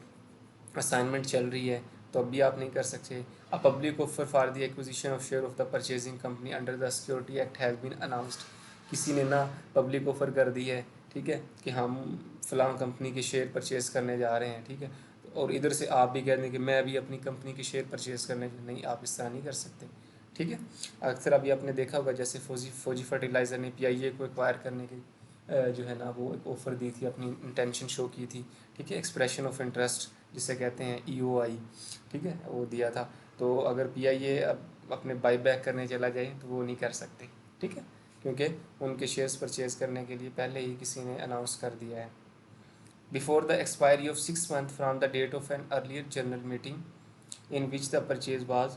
असाइनमेंट चल रही है तो अब भी आप नहीं कर सकते। A public offer for the acquisition of share of the purchasing company under the security act has been announced, किसी ने ना पब्लिक ऑफर कर दी है, ठीक है, कि हम फलां कंपनी के शेयर परचेज़ करने जा रहे हैं, ठीक है, और इधर से आप भी कह दें कि मैं भी अपनी कंपनी के शेयर परचेज़ करने, नहीं, आप इस तरह नहीं कर सकते, ठीक है। अक्सर अभी आपने देखा होगा जैसे फौजी फर्टिलाइज़र ने पीआईए को एक्वायर करने की जो है ना वो एक ऑफ़र दी थी, अपनी इंटेंशन शो की थी, ठीक है, एक्सप्रेशन ऑफ इंटरेस्ट जिसे कहते हैं ईओआई, ठीक है, वो दिया था। तो अगर पीआईए अब अपने बाई बैक करने चला जाए तो वो नहीं कर सकते, ठीक है, क्योंकि उनके शेयर्स परचेज़ करने के लिए पहले ही किसी ने अनाउंस कर दिया है। Before the expiry of 6 months from the date of an earlier general meeting in which the purchase was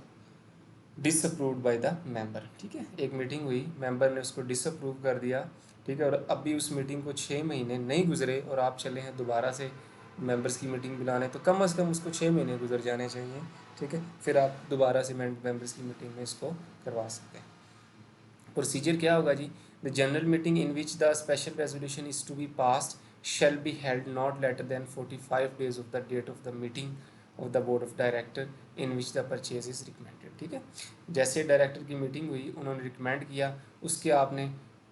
disapproved by the member, ठीक है, एक मीटिंग हुई, मेंबर ने उसको डिसअप्रूव कर दिया, ठीक है, और अब भी उस मीटिंग को 6 महीने नहीं गुजरे और आप चले हैं दोबारा से मेंबर्स की मीटिंग बुलाने, तो कम अज़ कम उसको 6 महीने गुजर जाने चाहिए, ठीक है, फिर आप दोबारा से मेंबर्स की मीटिंग में इसको करवा सकते हैं। प्रोसीजर क्या होगा जी, the general meeting in which the special resolution is to be passed shall be held not later than 45 days of the date of the meeting of the board of director in which the purchase is recommended, ठीक है, जैसे डायरेक्टर की मीटिंग हुई उन्होंने रिकमेंड किया, उसके आपने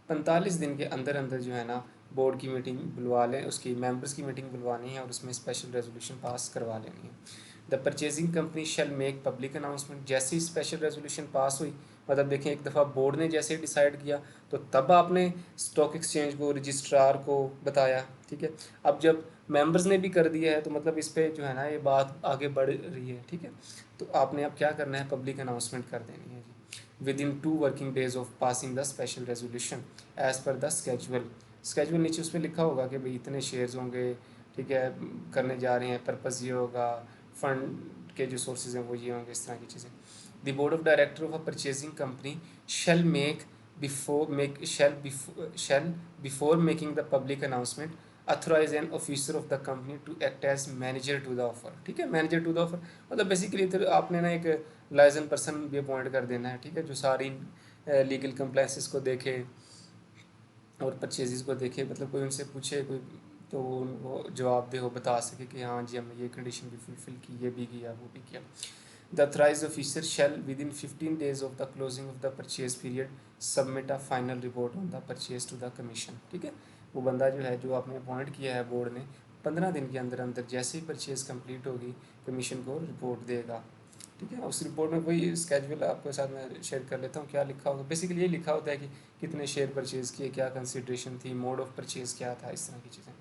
45 दिन के अंदर अंदर जो है ना बोर्ड की मीटिंग बुलवा लें, उसकी मेंबर्स की मीटिंग बुलवानी है और उसमें स्पेशल रेजोल्यूशन पास करवा लेनी है। The purchasing company shall make public announcement, जैसे ही स्पेशल रेजोल्यूशन पास हुई, मतलब देखें एक दफ़ा बोर्ड ने जैसे ही डिसाइड किया तो तब आपने स्टॉक एक्सचेंज को, रजिस्ट्रार को बताया, ठीक है, अब जब मेंबर्स ने भी कर दिया है तो मतलब इस पर जो है ना ये बात आगे बढ़ रही है, ठीक है, तो आपने अब क्या करना है, पब्लिक अनाउंसमेंट कर देनी है जी, within 2 working days of passing the special resolution as per the schedule नीचे उसमें लिखा होगा कि भाई इतने शेयर्स होंगे, ठीक है, करने जा रहे हैं, पर्पज़ ये होगा, फंड के जो सोर्सेज हैं वो ये होंगे, इस तरह की चीज़ें। The board of director of a purchasing company shall make before making the public announcement authorise an officer of the company to act as manager to the offer, ठीक है, मैनेजर टू द ऑफर मतलब बेसिकली तो आपने ना एक लाइजन पर्सन भी अपॉइंट कर देना है, ठीक है, जो सारी लीगल कंप्लाइंसेस को देखे और परचेजेस को देखे, मतलब कोई उनसे पूछे कोई तो वो जवाब दे, वो बता सके कि हाँ जी हमने ये कंडीशन भी फुलफ़िल की, ये भी किया, वो भी किया। The authorized officer shall within 15 days of the closing of the purchase period submit a final report on the purchase to the commission, ठीक है, वो बंदा जो है जो आपने अपॉइंट किया है बोर्ड ने 15 दिन के अंदर अंदर जैसे ही परचेज कंप्लीट होगी कमीशन को रिपोर्ट देगा, ठीक है, उस रिपोर्ट में वही स्केजुअल आपके साथ मैं शेयर कर लेता हूँ क्या लिखा होगा। बेसिकली ये लिखा होता है कि कितने शेयर परचेज़ किए, क्या कंसिड्रेशन थी, मोड ऑफ परचेज़ क्या था, इस तरह की चीज़ें।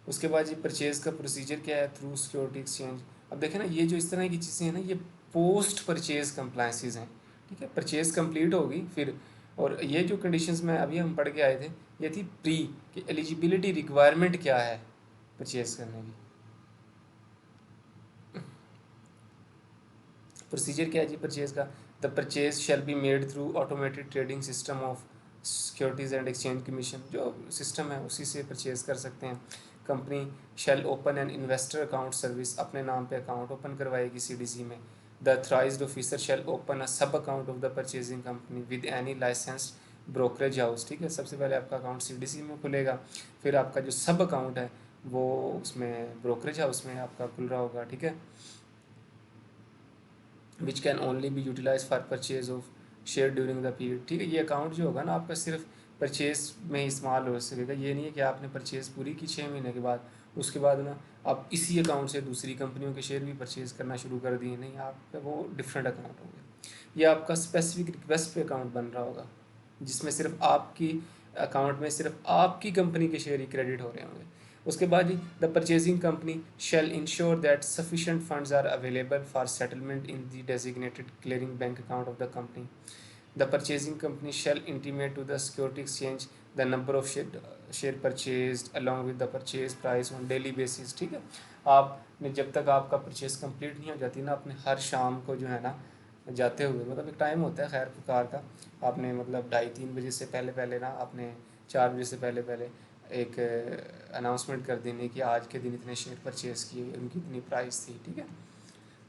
उसके बाद ये परचेज़ का प्रोसीजर क्या है, थ्रू सिक्योरिटी एक्सचेंज। अब देखें ना ये जो इस तरह की चीज़ें हैं ना ये पोस्ट परचेज़ कंप्लाइंसेज हैं, ठीक है, परचेज़ कंप्लीट होगी फिर, और ये जो कंडीशंस में अभी हम पढ़ के आए थे ये थी प्री कि एलिजिबिलिटी रिक्वायरमेंट क्या है परचेज़ करने की। प्रोसीजर क्या है जी परचेज़ का, the purchase shall be made through automated trading system of securities and exchange commission, जो सिस्टम है उसी से परचेज़ कर सकते हैं। Company shall open an investor account service, अपने नाम पे अकाउंट ओपन करवाएगी सीडीसी में। The authorized officer shall open a sub account of the purchasing company with any licensed brokerage house, ठीक है, सबसे पहले आपका अकाउंट सीडीसी में खुलेगा, फिर आपका जो सब अकाउंट है वो उसमें ब्रोकरेज हाउस में आपका खुल रहा होगा, ठीक है। Which can only be utilise for purchase of share during the period. ठीक है, ये अकाउंट जो होगा ना आपका सिर्फ परचेज में ही इस्तेमाल हो सकेगा। ये नहीं है कि आपने परचेज पूरी की 6 महीने के बाद उसके बाद ना आप इसी अकाउंट से दूसरी कंपनियों के शेयर भी परचेज करना शुरू कर दिए, नहीं, आपका वो डिफरेंट अकाउंट होंगे। ये आपका स्पेसिफिक रिक्वेस्ट पे अकाउंट बन रहा होगा जिसमें सिर्फ आपकी अकाउंट में सिर्फ आपकी कंपनी के शेयर ही क्रेडिट हो रहे होंगे। उसके बाद ही the purchasing company shall ensure that sufficient funds are available for settlement in the designated clearing bank account of the company. The purchasing company shall intimate to the security exchange the number of share purchase along with the purchase price on daily basis. ठीक है, आपने जब तक आपका परचेज कंप्लीट नहीं हो जाती ना, आपने हर शाम को जो है ना जाते हुए, मतलब एक टाइम होता है खैर प्रकार का, आपने मतलब 2:30-3 बजे से पहले पहले ना आपने 4 बजे से पहले पहले एक अनाउंसमेंट कर देने कि आज के दिन इतने शेयर परचेज़ किए, उनकी इतनी प्राइस थी। ठीक है,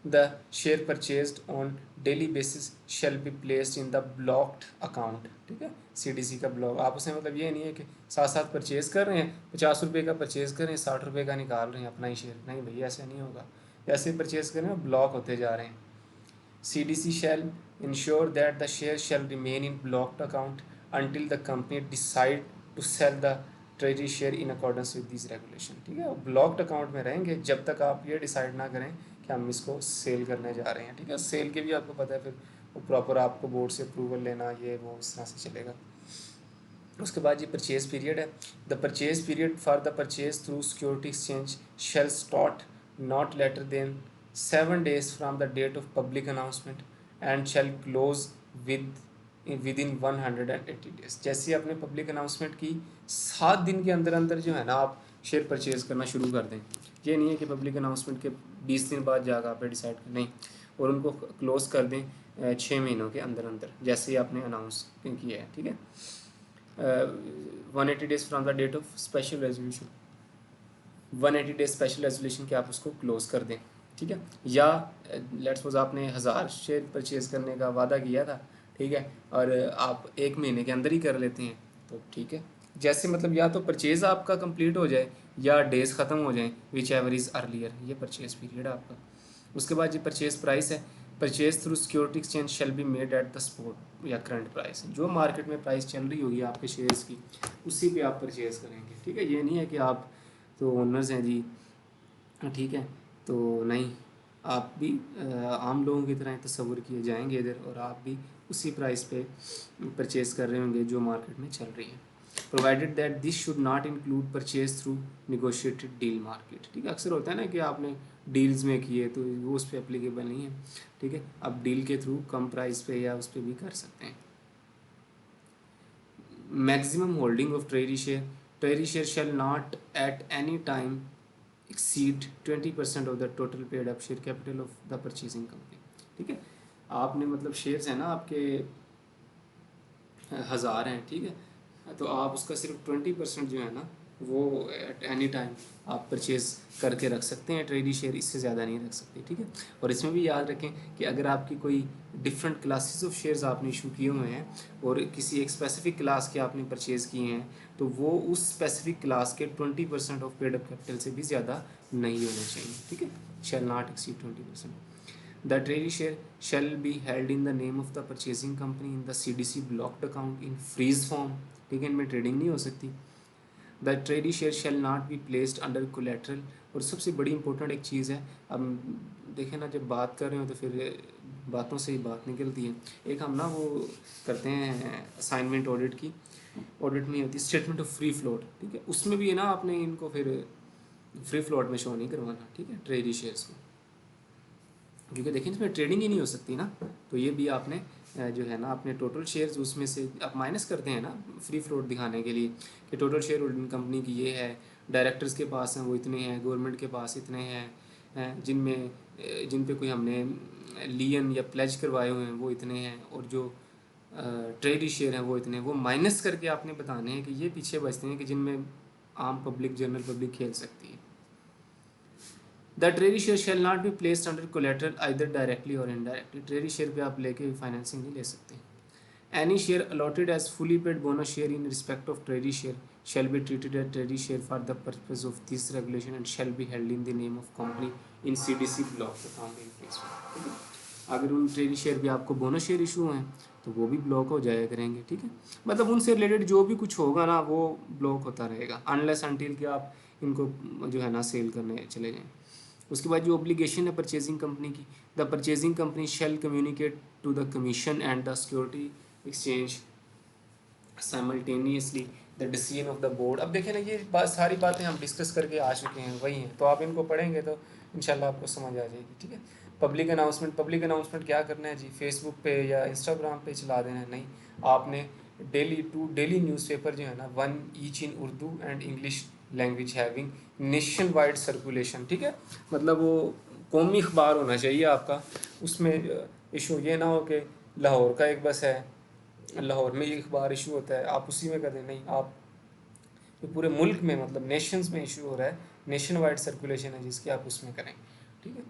the share purchased on daily basis shall be placed in the blocked account. ठीक है, सीडीसी का ब्लॉक, आप उसमें मतलब ये नहीं है कि साथ साथ परचेज़ कर रहे हैं, 50 रुपये का परचेज़ कर रहे हैं, 60 रुपये का निकाल रहे हैं अपना ही शेयर, नहीं भैया ऐसे नहीं होगा। जैसे परचेज़ कर रहे हैं ब्लॉक होते जा रहे हैं। CDC shall ensure that the shares shall remain in blocked account until the company decide to sell the treasury share in accordance with these regulation। ठीक है, ब्लॉक्ड अकाउंट में रहेंगे जब तक आप ये डिसाइड ना करें कि हम इसको सेल करने जा रहे हैं। ठीक है, सेल के भी आपको पता है फिर वो प्रॉपर आपको बोर्ड से अप्रूवल लेना, ये वो इस तरह से चलेगा। उसके बाद ये परचेज पीरियड है। The purchase period for the purchase through security exchange shall start not later than 7 days from the date of public announcement and shall close within 180 days। जैसे ही आपने पब्लिक अनाउंसमेंट की 7 दिन के अंदर अंदर जो है ना आप शेयर परचेज करना शुरू कर दें। ये नहीं है कि पब्लिक अनाउंसमेंट के 20 दिन बाद जाकर आप डिसाइड करें, नहीं, और उनको क्लोज कर दें 6 महीनों के अंदर अंदर जैसे ही आपने अनाउंस किया है। ठीक है, 180 days from the date of special resolution, 180 days special resolution के आप उसको क्लोज कर दें। ठीक है, या लेट्स सपोज आपने 1000 शेयर परचेज करने का वादा किया था, ठीक है, और आप 1 महीने के अंदर ही कर लेते हैं तो ठीक है। जैसे मतलब या तो परचेज़ आपका कंप्लीट हो जाए या डेज ख़त्म हो जाए, विच एवर इज़ अर्लियर, ये परचेज़ पीरियड है आपका। उसके बाद ये परचेज़ प्राइस है। Purchase through security exchange shall be made at the spot या करंट प्राइस, जो मार्केट में प्राइस चल रही होगी आपके शेयर्स की उसी पे आप परचेज़ करेंगे। ठीक है, ये नहीं है कि आप तो ओनर्स हैं जी, ठीक है, तो नहीं, आप भी आम लोगों की तरह तस्वुर किए जाएंगे इधर और आप भी उसी प्राइस पे परचेज़ कर रहे होंगे जो मार्केट में चल रही है। Provided that this should not include purchase through negotiated deal market. ठीक है, अक्सर होता है ना कि आपने डील्स में किए तो वो उस पर अप्लीकेबल नहीं है। ठीक है, आप डील के थ्रू कम प्राइस पे या उस पर भी कर सकते हैं। Maximum holding of treasury share shall not at any time exceed 20% of the total paid up share capital of the purchasing company. ठीक है, आपने मतलब शेयर्स हैं ना आपके 1000 हैं, ठीक है, तो आप उसका सिर्फ 20% जो है ना वो एट एनी टाइम आप परचेज़ करके रख सकते हैं ट्रेडी शेयर, इससे ज़्यादा नहीं रख सकते। ठीक है, और इसमें भी याद रखें कि अगर आपकी कोई डिफरेंट क्लासेस ऑफ शेयर्स आपने इशू किए हुए हैं और किसी एक स्पेसिफिक क्लास के आपने परचेज़ किए हैं तो वो उस स्पेसिफिक क्लास के 20% ऑफ पेड अप कैपिटल से भी ज़्यादा नहीं होना चाहिए। ठीक है, shall not exceed 20%। The treasury share shall be held in the name of the purchasing company in the CDC blocked account in freeze form। ठीक है, इनमें ट्रेडिंग नहीं हो सकती। The treaty share shall not be placed under collateral. और सबसे बड़ी इंपॉर्टेंट एक चीज़ है, अब देखें ना जब बात कर रहे हो तो फिर बातों से ही बात निकलती है। एक हम ना वो करते हैं असाइनमेंट ऑडिट की, ऑडिट में होती है स्टेटमेंट ऑफ फ्री फ्लोट। ठीक है, उसमें भी है ना आपने इनको फिर फ्री फ्लोट में शो नहीं करवाना। ठीक है, ट्रेडी शेयर्स को, क्योंकि देखिए इसमें ट्रेडिंग ही नहीं हो सकती ना, तो ये भी आपने जो है ना अपने टोटल शेयर्स उसमें से आप माइनस करते हैं ना फ्री फ्लोट दिखाने के लिए कि टोटल शेयर होल्डिंग कंपनी की ये है, डायरेक्टर्स के पास हैं वो इतने हैं, गवर्नमेंट के पास इतने हैं, जिनमें जिन पे कोई हमने लियन या प्लेज करवाए हुए हैं वो इतने हैं, और जो ट्रेडी शेयर हैं वो इतने, वो माइनस करके आपने बताने हैं कि ये पीछे बचते हैं कि जिनमें आम पब्लिक जनरल पब्लिक खेल सकती है। The treasury share shall not be placed under collateral either directly और इनडायरेक्टली। ट्रेजरी शेयर पे आप लेके फाइनेंसिंग नहीं ले सकते। Any share allotted as fully paid bonus share in respect of treasury share shall be treated as treasury share for the purpose of this regulation and shall be held in the name of company in CDC block account in place. अगर उन ट्रेजरी शेयर भी आपको बोनस शेयर इशू हैं तो वो भी ब्लॉक हो जाया करेंगे, ठीक है। मतलब उनसे रिलेटेड जो भी कुछ होगा ना वो ब्लॉक होता रहेगा अनलेस अनटिल कि आप इनको जो है ना सेल करने चले जाएँ। उसके बाद जो ऑब्लिगेशन है परचेजिंग कंपनी की, the purchasing company shall communicate to the commission and the security exchange simultaneously the decision of the board. अब देखें ना, ये सारी बातें हम डिस्कस करके आ चुके हैं, वही हैं, तो आप इनको पढ़ेंगे तो इंशाल्लाह आपको समझ आ जाएगी, ठीक है। पब्लिक अनाउंसमेंट क्या करना है जी, फेसबुक पे या इंस्टाग्राम पे चला देना है, नहीं, आपने डेली न्यूज़पेपर जो है ना, one each in Urdu and English language having nation wide circulation, ठीक है। मतलब वो कौमी अखबार होना चाहिए आपका, उसमें इशू ये ना हो कि लाहौर का एक बस है, लाहौर में ये अखबार इशू होता है, आप उसी में कर दें, नहीं, आप जो पूरे मुल्क में मतलब नेशंस में इशू हो रहा है, नेशन वाइड सर्कुलेशन है जिसकी, आप उसमें करें, ठीक है।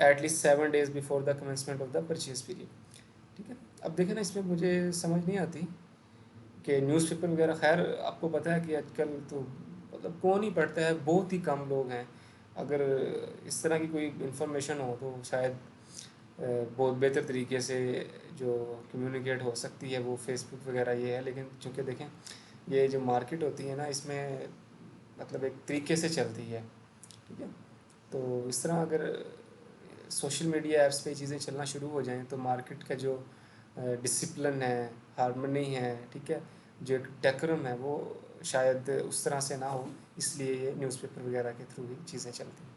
At least 7 days before the commencement of the purchase period, ठीक है। अब देखें ना, इसमें मुझे समझ नहीं आती कि न्यूज़पेपर वगैरह, खैर आपको पता है कि आजकल तो मतलब कौन ही पढ़ता है, बहुत ही कम लोग हैं। अगर इस तरह की कोई इन्फॉर्मेशन हो तो शायद बहुत बेहतर तरीके से जो कम्युनिकेट हो सकती है वो फेसबुक वगैरह ये है, लेकिन चूँकि देखें ये जो मार्केट होती है ना, इसमें मतलब एक तरीके से चलती है, ठीक है। तो इस तरह अगर सोशल मीडिया ऐप्स पे चीज़ें चलना शुरू हो जाएं तो मार्केट का जो डिसिप्लिन है, हार्मनी है, ठीक है, जो एक डेकोरम है, वो शायद उस तरह से ना हो, इसलिए ये न्यूज़पेपर वगैरह के थ्रू ही चीज़ें चलती हैं।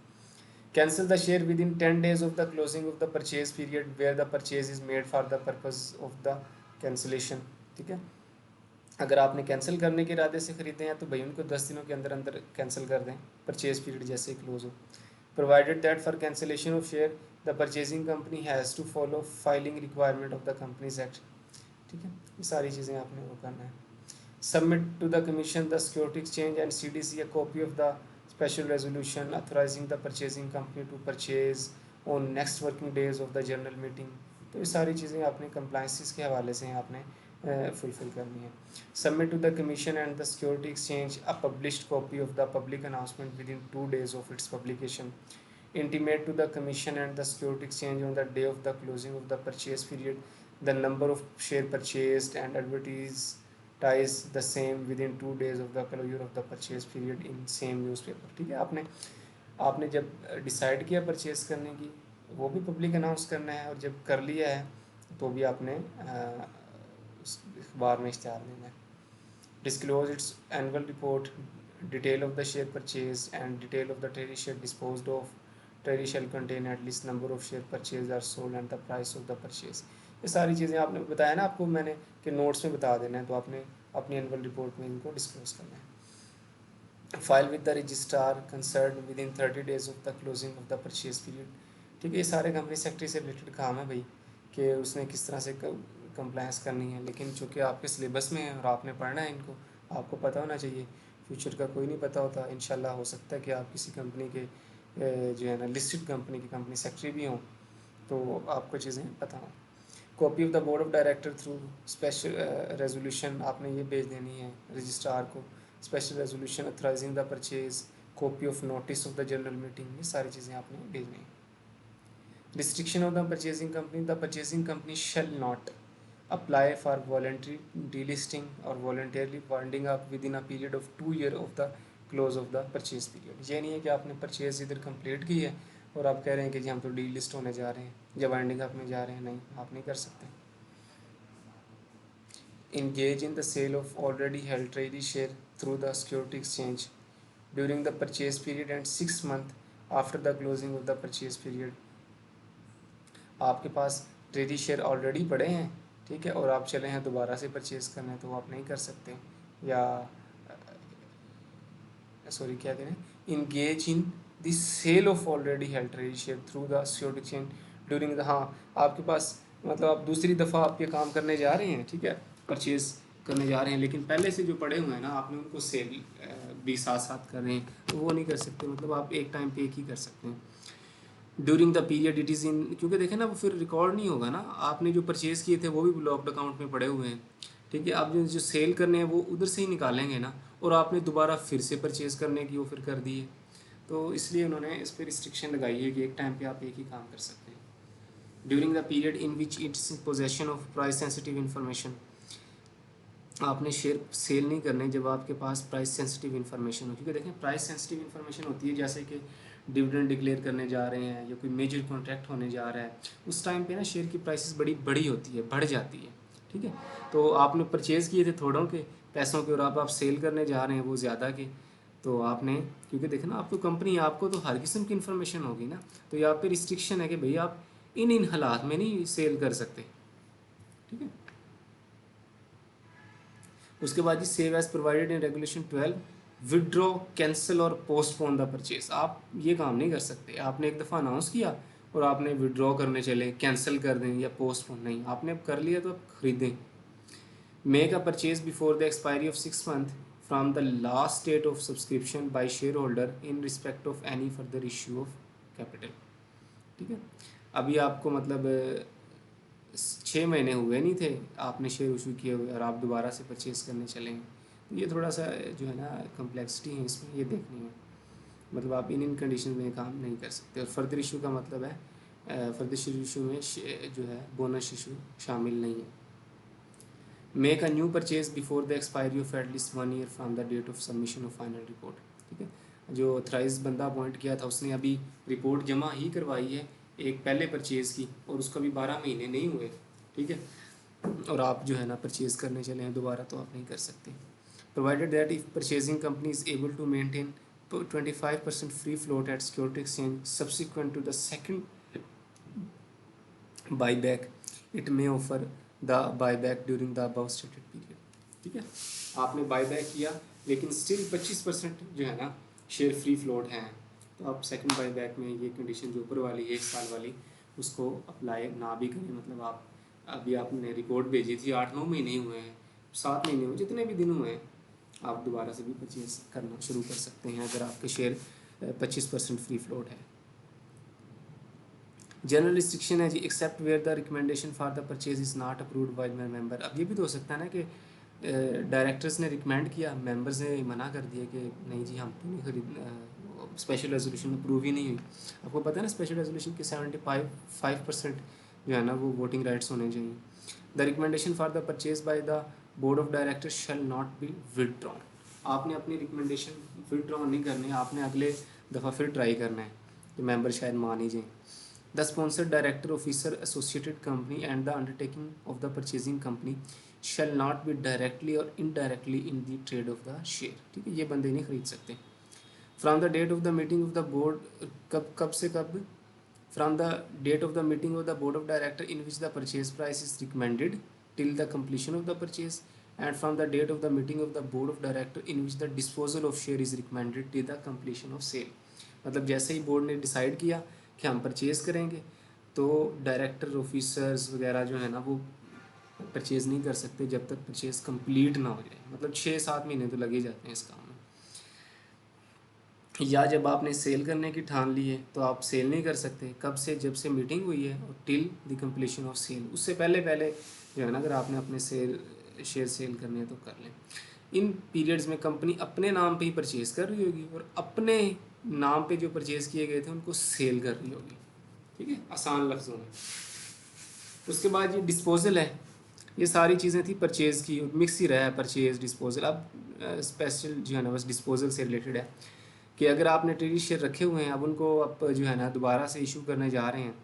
Cancel the share within 10 days of the closing of the purchase period where the purchase is made for the purpose of the cancellation, ठीक है। अगर आपने कैंसिल करने के इरादे से ख़रीदे हैं तो भाई उनको 10 दिनों के अंदर अंदर कैंसिल कर दें, परचेज पीरियड जैसे ही क्लोज हो। Provided that for cancellation of share the purchasing company has to follow filing requirement of the companies act, ठीक है। ये सारी चीज़ें आपने वो करना है। Submit to the commission the security exchange and CDC a copy of the special resolution authorizing the purchasing company to purchase on next working days of the general meeting। तो ये सारी चीज़ें आपने कंप्लाइंसिस के हवाले से आपने फुलफ़िल करनी है। Submit to the commission and the security exchange a published copy of the public announcement within 2 days of its publication. Intimate to the commission and the security exchange on the day of the closing of the purchase period the number of share purchased and advertise the same within 2 days of the closure of the purchase period in same newspaper, ठीक है। आपने जब डिसाइड किया परचेज करने की, वो भी पब्लिक अनाउंस करना है, और जब कर लिया है तो भी आपने उस अखबार में इश्तिहार देना है। Disclose its annual report, detail of the share purchase and detail of the treasury share disposed of. Treasury shall contain at least number of share purchase are sold and the price of the purchase. ये सारी चीज़ें आपने बताया ना आपको मैंने कि नोट्स में बता देना है, तो आपने अपनी एनुअल रिपोर्ट में इनको डिस्क्लोज करना है। File with the registrar concern with in 30 days of the closing of the purchase period, ठीक है। ये सारे कंपनी सेक्रेटरी से रिलेटेड काम है भाई, कि उसने किस तरह से कंप्लायंस करनी है, लेकिन चूँकि आपके सिलेबस में है और आपने पढ़ना है इनको, आपको पता होना चाहिए। फ्यूचर का कोई नहीं पता होता, इंशाल्लाह हो सकता है कि आप किसी कंपनी के जो है ना लिस्टेड कंपनी की कंपनी सेक्रेटरी भी हों, तो आपको चीज़ें पता हों। Copy of the board of director through special resolution आपने ये भेज देनी है रजिस्ट्रार को। Special resolution authorizing the purchase, copy of notice of the general meeting, ये सारी चीज़ें आपने भेजनी है। Restriction of the purchasing company, the purchasing company shall not apply for voluntary delisting or voluntarily winding up within a period of 2 years of the close of the purchase period। ये नहीं है कि आपने परचेज इधर कंप्लीट की है और आप कह रहे हैं कि जी हम तो डीलिस्ट होने जा रहे हैं या वाइंडिंग अप में जा रहे हैं, नहीं, आप नहीं कर सकते। engage in the sale of already held treasury share through the security exchange during the purchase period and 6 months after the closing of the purchase period। आपके पास ट्रेजरी शेयर ऑलरेडी पड़े हैं, ठीक है, और आप चले हैं दोबारा से परचेज़ करने, तो आप नहीं कर सकते। या सॉरी क्या करें, engage in the sale of already held treasury share through the security exchange during the, हाँ, आपके पास मतलब आप दूसरी दफ़ा आप ये काम करने जा रहे हैं, ठीक है, परचेज़ करने जा रहे हैं, लेकिन पहले से जो पड़े हुए हैं ना आपने उनको सेल भी साथ साथ कर रहे हैं, तो वो नहीं कर सकते। मतलब आप एक टाइम पे एक ही कर सकते हैं। During the period it is in, क्योंकि देखें ना वो फिर रिकॉर्ड नहीं होगा ना, आपने जो परचेज़ किए थे वो भी ब्लॉक्ड अकाउंट में पड़े हुए हैं, ठीक है। आप जो सेल करने हैं वो उधर से ही निकालेंगे ना, और आपने दोबारा फिर से परचेज़ करने की वो फिर कर दिए, तो इसलिए उन्होंने इस पर रिस्ट्रिक्शन लगाई है कि एक टाइम पे आप एक ही काम कर सकते हैं। During the period in which it's possession of price sensitive information. आपने शेयर सेल नहीं करने जब आपके पास प्राइस सेंसिटिव इन्फॉर्मेशन हो, क्योंकि देखें प्राइस सेंसिटिव इन्फॉर्मेशन होती है जैसे कि डिविडेंड डिक्लेयर करने जा रहे हैं या कोई मेजर कॉन्ट्रैक्ट होने जा रहा है, उस टाइम पे ना शेयर की प्राइसेस बड़ी बड़ी होती है, बढ़ जाती है। ठीक है, तो आपने परचेज़ किए थे थोड़ों के पैसों के और आप सेल करने जा रहे हैं वो ज़्यादा के, तो आपने, क्योंकि देखें ना आप तो कंपनी, आपको तो हर किस्म की इन्फॉर्मेशन होगी ना, तो यहाँ पे रिस्ट्रिक्शन है कि भाई आप इन हालात में नहीं सेल कर सकते। ठीक है, उसके बाद जी save as provided in regulation 12, withdraw cancel or postpone the purchase. आप ये काम नहीं कर सकते, आपने एक दफ़ा अनाउंस किया और आपने विड्रॉ करने चले, कैंसिल कर दें या पोस्टपोन नहीं, आपने अब कर लिया तो आप खरीदें। Make a purchase before the expiry of 6 month from the last date of subscription by share holder in respect of any further issue of capital. ठीक है, अभी आपको मतलब 6 महीने हुए नहीं थे आपने शेयर इशू किए हुए और आप दोबारा से परचेज़ करने चलेंगे, तो ये थोड़ा सा जो है ना कम्प्लेक्सिटी है इसमें, ये देखनी है। मतलब आप इन कंडीशन में काम नहीं कर सकते। और फर्दर इशू का मतलब है फर्दर इशू में जो है बोनस इशू शामिल नहीं है। Make a new purchase before the expiry of at least 1 year from the date of submission of final report. ठीक है, जो ऑथराइज बंदा अपॉइंट किया था उसने अभी रिपोर्ट जमा ही करवाई है एक पहले परचेज़ की, और उसको अभी 12 महीने नहीं हुए। ठीक है, और आप जो है ना परचेज़ करने चले हैं दोबारा, तो आप नहीं कर सकते। Provided that if purchasing company is able to maintain 25% free float at security exchange subsequent to the second buyback, it may offer the buyback during the above stated period. ठीक है, आपने बाईबैक किया लेकिन स्टिल 25% जो है ना शेयर फ्री फ्लोट हैं, तो आप सेकंड बाईबैक में ये कंडीशन जो ऊपर वाली 1 साल वाली उसको अप्लाई ना भी करें। मतलब आप अभी आपने रिपोर्ट भेजी थी 8-9 महीने हुए हैं, 7 महीने हुए, जितने भी दिन हुए हैं, आप दोबारा से भी परचेज करना शुरू कर सकते हैं अगर आपके शेयर 25% फ्री फ्लोट है। जनरल रिस्ट्रिक्शन है जी, except where the recommendation for the purchase is not approved by member. अब ये भी तो हो सकता है ना कि डायरेक्टर्स ने रिकमेंड किया, मेंबर्स ने मना कर दिया कि नहीं जी हम तो नहीं खरीद, स्पेशल रेजोल्यूशन अप्रूव ही नहीं हुई। आपको पता है ना स्पेशल रेजोल्यूशन के 75% जो है ना वो वोटिंग राइट्स होने चाहिए। The recommendation for the purchase by the board of directors shell not B withdrawn. आपने अपनी रिकमेंडेशन विदड्रॉ नहीं करनी है, आपने अगले दफ़ा फिर ट्राई करना है कि मेंबर शायद मान ही जाए। The sponsored director, officer, associated company and the undertaking of the purchasing company shall not be directly or indirectly in the trade of the share। ठीक है, ये बंदे नहीं खरीद सकते। From the date of the meeting of the board, कब से कब? From the date of the meeting of the board of director in which the purchase price is recommended till the completion of the purchase, and from the date of the meeting of the board of director in which the disposal of share is recommended till the completion of sale। मतलब जैसे ही बोर्ड ने डिसाइड किया कि हम परचेज़ करेंगे, तो डायरेक्टर ऑफिसर्स वगैरह जो है ना वो परचेज़ नहीं कर सकते जब तक परचेज़ कंप्लीट ना हो जाए। मतलब 6-7 महीने तो लगे जाते हैं इस काम में। या जब आपने सेल करने की ठान ली है तो आप सेल नहीं कर सकते, कब से? जब से मीटिंग हुई है और till the completion of sale, उससे पहले पहले जो है ना अगर आपने अपने शेयर सेल करने हैं तो कर लें। इन पीरियड्स में कंपनी अपने नाम पे ही परचेज़ कर रही होगी और अपने नाम पे जो परचेज़ किए गए थे उनको सेल कर रही होगी। ठीक है, आसान लफ्ज़ों में। उसके बाद ये डिस्पोजल है, ये सारी चीज़ें थी परचेज़ की, मिक्स ही रहा है परचेज़ डिस्पोजल। अब स्पेशल जो है ना बस डिस्पोजल से रिलेटेड है कि अगर आपने ट्रेजरी शेयर रखे हुए हैं, अब उनको आप जो है ना दोबारा से इशू करने जा रहे हैं।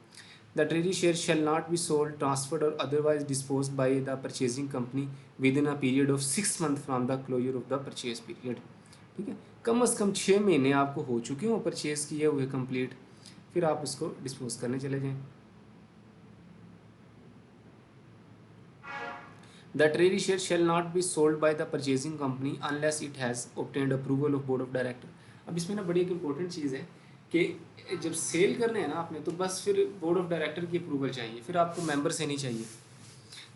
The treasury share shall not be sold, transferred or otherwise dispose by the purchasing company within a period of 6 month from the closure of the purchase period. ठीक है, कम से कम 6 महीने आपको हो चुके हों परचेज़ किए हुए कंप्लीट, फिर आप उसको डिस्पोज करने चले जाएँ। The treasury share shall not be sold by the purchasing company unless it has obtained approval of board of director। अब इसमें ना बड़ी एक इम्पोर्टेंट चीज़ है कि जब सेल करने हैं ना आपने, तो बस फिर बोर्ड ऑफ डायरेक्टर की अप्रूवल चाहिए, फिर आपको मेंबर से नहीं चाहिए।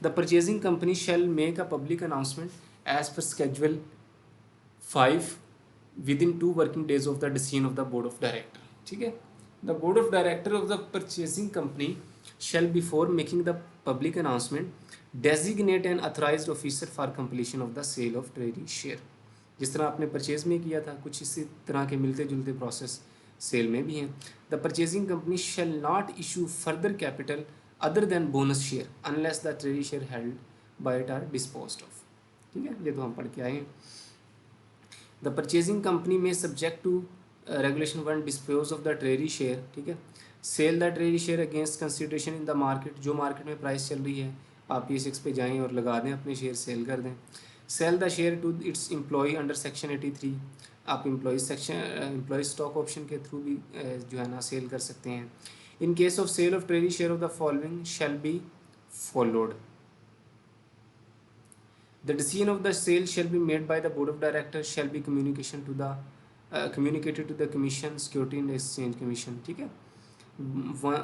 The purchasing company shall make a public announcement as per schedule 5 within 2 working days of the decision of the board of director. ठीक है, the board of director of the purchasing company shall before making the public announcement designate an authorized officer for completion of the sale of treasury share। जिस तरह आपने परचेज में किया था, कुछ इसी तरह के मिलते जुलते प्रोसेस सेल में भी हैं। The purchasing company shall not issue further capital other than bonus share unless the treasury share held by it are disposed of. ठीक है, ये तो हम पढ़ के आए हैं। The purchasing company may subject to regulation 1 dispose of the treasury share. ठीक है, sale the treasury share against consideration in the market, जो मार्केट में प्राइस चल रही है आप P6 पे जाएं और लगा दें, अपने शेयर सेल कर दें। Sell the share to its employ under section 83, आप एम्प्लॉय स्टॉक ऑप्शन के थ्रू भी जो है ना सेल कर सकते हैं। In case of sale of treasury share of the following shall be followed. The decision of the sale shall be made by the board of directors, shall be communicated to the commission, Security and Exchange Commission. ठीक है,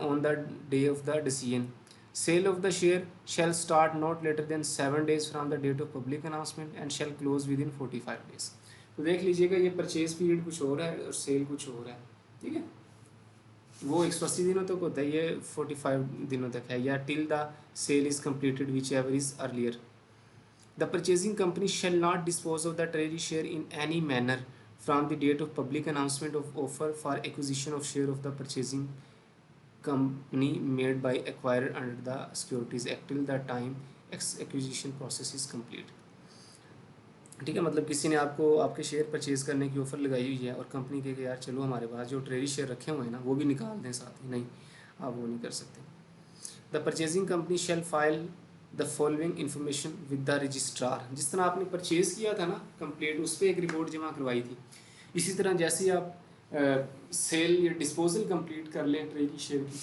on the day of the decision. Sale of the share shall start not later than 7 days from the date of public announcement and shall close within 45 days. तो देख लीजिएगा, ये परचेज पीरियड कुछ और है और सेल कुछ और है। ठीक है, वो 180 दिनों तक होता है, ये 45 दिनों तक है, या till the sale is completed whichever is earlier. The purchasing company shall not dispose of the treasury share in any manner from the date of public announcement of offer for acquisition of share of the purchasing company made by acquirer under the Securities Act till the time acquisition process is complete. ठीक है, मतलब किसी ने आपको आपके शेयर परचेज करने की ऑफ़र लगाई हुई है और कंपनी के यार चलो हमारे पास जो ट्रेजरी शेयर रखे हुए हैं ना वो भी निकाल दें साथ ही, नहीं आप वो नहीं कर सकते। The purchasing company shall file the following information with the registrar. जिस तरह आपने परचेज़ किया था ना कंप्लीट, उस पर एक रिपोर्ट जमा करवाई थी, इसी तरह जैसे ही आप सेल या डिस्पोजल कंप्लीट कर लें ट्रेजरी शेयर की,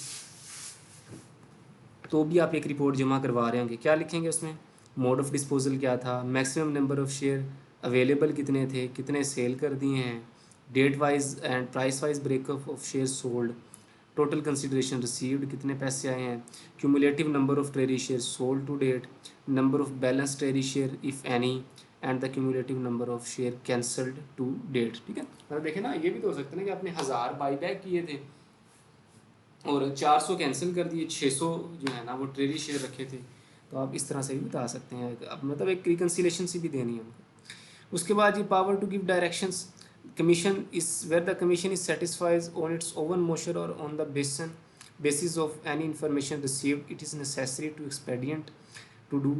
तो भी आप एक रिपोर्ट जमा करवा रहे होंगे। क्या लिखेंगे उसमें? मोड ऑफ डिस्पोजल क्या था, maximum number of share available कितने थे, कितने सेल कर दिए हैं, date wise and price wise breakup of share sold, total consideration received कितने पैसे आए हैं, cumulative number of treasury share sold to date, number of balance treasury share if any, and the cumulative number of share cancelled to date. ठीक है, मतलब देखें ना, ये भी तो हो सकता है ना कि आपने 1000 बाईबैक किए थे और 400 कैंसिल कर दिए, 600 जो है ना वो ट्रेजरी शेयर रखे थे, तो आप इस तरह से भी बता सकते हैं। अब मतलब एक रिकन्सिलेशन सी भी देनी है उनको। उसके बाद ये power to give directions commission is where the commission is satisfies on its own motion or on the basis of any information received, it is necessary to expedient to do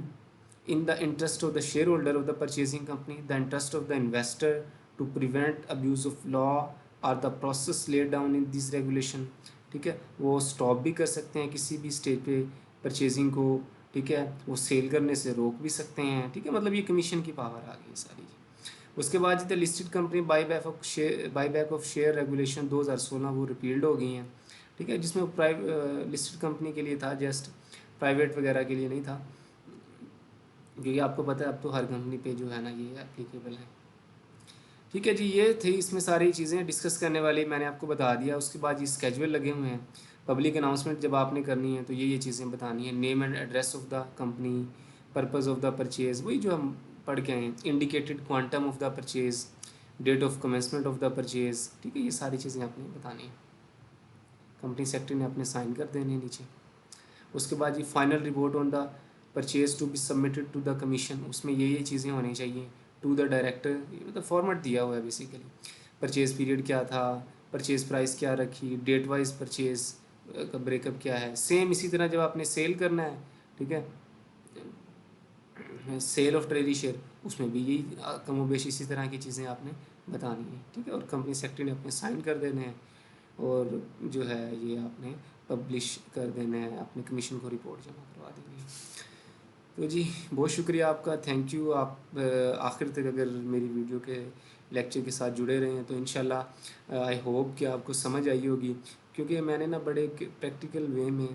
in the interest of the shareholder of the purchasing company, the interest of the investor, to prevent abuse of law or the process laid down in this regulation। ठीक है, वो स्टॉप भी कर सकते हैं किसी भी स्टेज पे परचेजिंग को। ठीक है, वो सेल करने से रोक भी सकते हैं। ठीक है, मतलब ये कमीशन की पावर आ गई सारी। उसके बाद the listed company buyback of share regulation 2016 वो रिपील्ड हो गई हैं। ठीक है, जिसमें लिस्टेड कंपनी के लिए था, जस्ट प्राइवेट वगैरह के लिए नहीं था, क्योंकि आपको पता है अब तो हर कंपनी पे जो है ना ये एप्लीकेबल है। ठीक है जी, ये थी इसमें सारी चीज़ें डिस्कस करने वाली, मैंने आपको बता दिया। उसके बाद ये स्केजुअल लगे हुए हैं, पब्लिक अनाउंसमेंट जब आपने करनी है तो ये चीज़ें बतानी है, name and address of the company, purpose of the purchase वही जो हम पढ़ के आए, indicated quantum of the purchase, date of commencement of the purchase. ठीक है, ये सारी चीज़ें आपने बतानी है, कंपनी सेक्रेटरी ने अपने साइन कर देने नीचे। उसके बाद ये final report on the purchase to be submitted to the commission, उसमें ये चीज़ें होनी चाहिए। टू द डायरेक्टर, मतलब फॉर्मेट दिया हुआ है बेसिकली, परचेज़ पीरियड क्या था, परचेज़ प्राइस क्या रखी, डेट वाइज परचेज़ का ब्रेकअप क्या है। सेम इसी तरह जब आपने सेल करना है, ठीक है, सेल ऑफ ट्रेजरी शेयर, उसमें भी यही कमोबेश इसी तरह की चीज़ें आपने बतानी है। ठीक है, और कंपनी सेक्रेटरी ने अपने साइन कर देने हैं और जो है ये आपने पब्लिश कर देना है, अपने कमीशन को रिपोर्ट जमा करवा देनी है। तो जी बहुत शुक्रिया आपका, थैंक यू। आप आखिर तक अगर मेरी वीडियो के लेक्चर के साथ जुड़े रहे हैं तो इंशाल्लाह आई होप कि आपको समझ आई होगी, क्योंकि मैंने ना बड़े प्रैक्टिकल वे में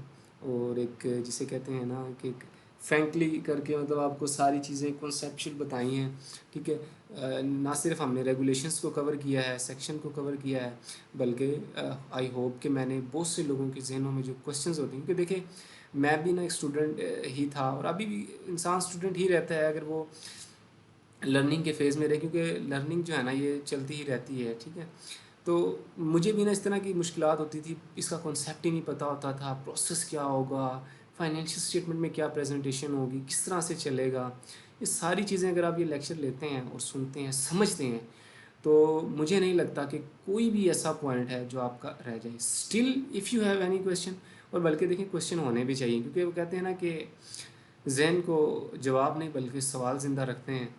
और एक जिसे कहते हैं ना कि एक फ्रैंकली करके मतलब आपको सारी चीज़ें कॉन्सेप्चुअल बताई हैं। ठीक है, ना सिर्फ हमने रेगुलेशंस को कवर किया है, सेक्शन को कवर किया है, बल्कि आई होप कि मैंने बहुत से लोगों के जहनों में जो क्वेश्चंस होते हैं, क्योंकि देखिए मैं भी ना एक स्टूडेंट ही था और अभी भी इंसान स्टूडेंट ही रहता है अगर वो लर्निंग के फेज़ में रहे, क्योंकि लर्निंग जो है ना ये चलती ही रहती है। ठीक है, तो मुझे भी ना इस तरह की मुश्किलात होती थी, इसका कॉन्सेप्ट ही नहीं पता होता था, प्रोसेस क्या होगा, फाइनेंशियल स्टेटमेंट में क्या प्रेजेंटेशन होगी, किस तरह से चलेगा। ये सारी चीज़ें अगर आप ये लेक्चर लेते हैं और सुनते हैं, समझते हैं, तो मुझे नहीं लगता कि कोई भी ऐसा पॉइंट है जो आपका रह जाए। Still if you have any question, और बल्कि देखिए क्वेश्चन होने भी चाहिए, क्योंकि वो कहते हैं ना कि ज़हन को जवाब नहीं बल्कि सवाल ज़िंदा रखते हैं।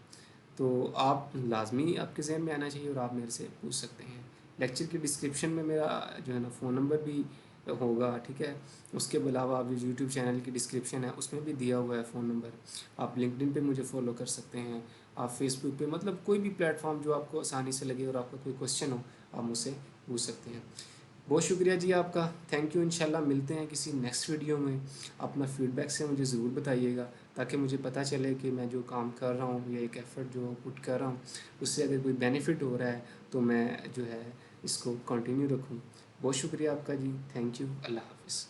तो आप लाज़मी आपके ज़हन में आना चाहिए और आप मेरे से पूछ सकते हैं। लेक्चर की डिस्क्रिप्शन में मेरा जो है ना फ़ोन नंबर भी होगा, ठीक है। उसके अलावा आप जो यूट्यूब चैनल की डिस्क्रिप्शन है उसमें भी दिया हुआ है फ़ोन नंबर। आप लिंक्डइन पे मुझे फॉलो कर सकते हैं, आप फेसबुक पे, मतलब कोई भी प्लेटफॉर्म जो आपको आसानी से लगे और आपका कोई क्वेश्चन हो आप मुझसे पूछ सकते हैं। बहुत शुक्रिया जी आपका, थैंक यू। इंशाल्लाह मिलते हैं किसी नेक्स्ट वीडियो में। अपना फीडबैक से मुझे ज़रूर बताइएगा, ताकि मुझे पता चले कि मैं जो काम कर रहा हूँ या एक एफ़र्ट जो पुट कर रहा हूँ उससे अगर कोई बेनिफिट हो रहा है तो मैं जो है इसको कंटिन्यू रखूँ। बहुत शुक्रिया आपका जी, थैंक यू, अल्लाह हाफ़िज़।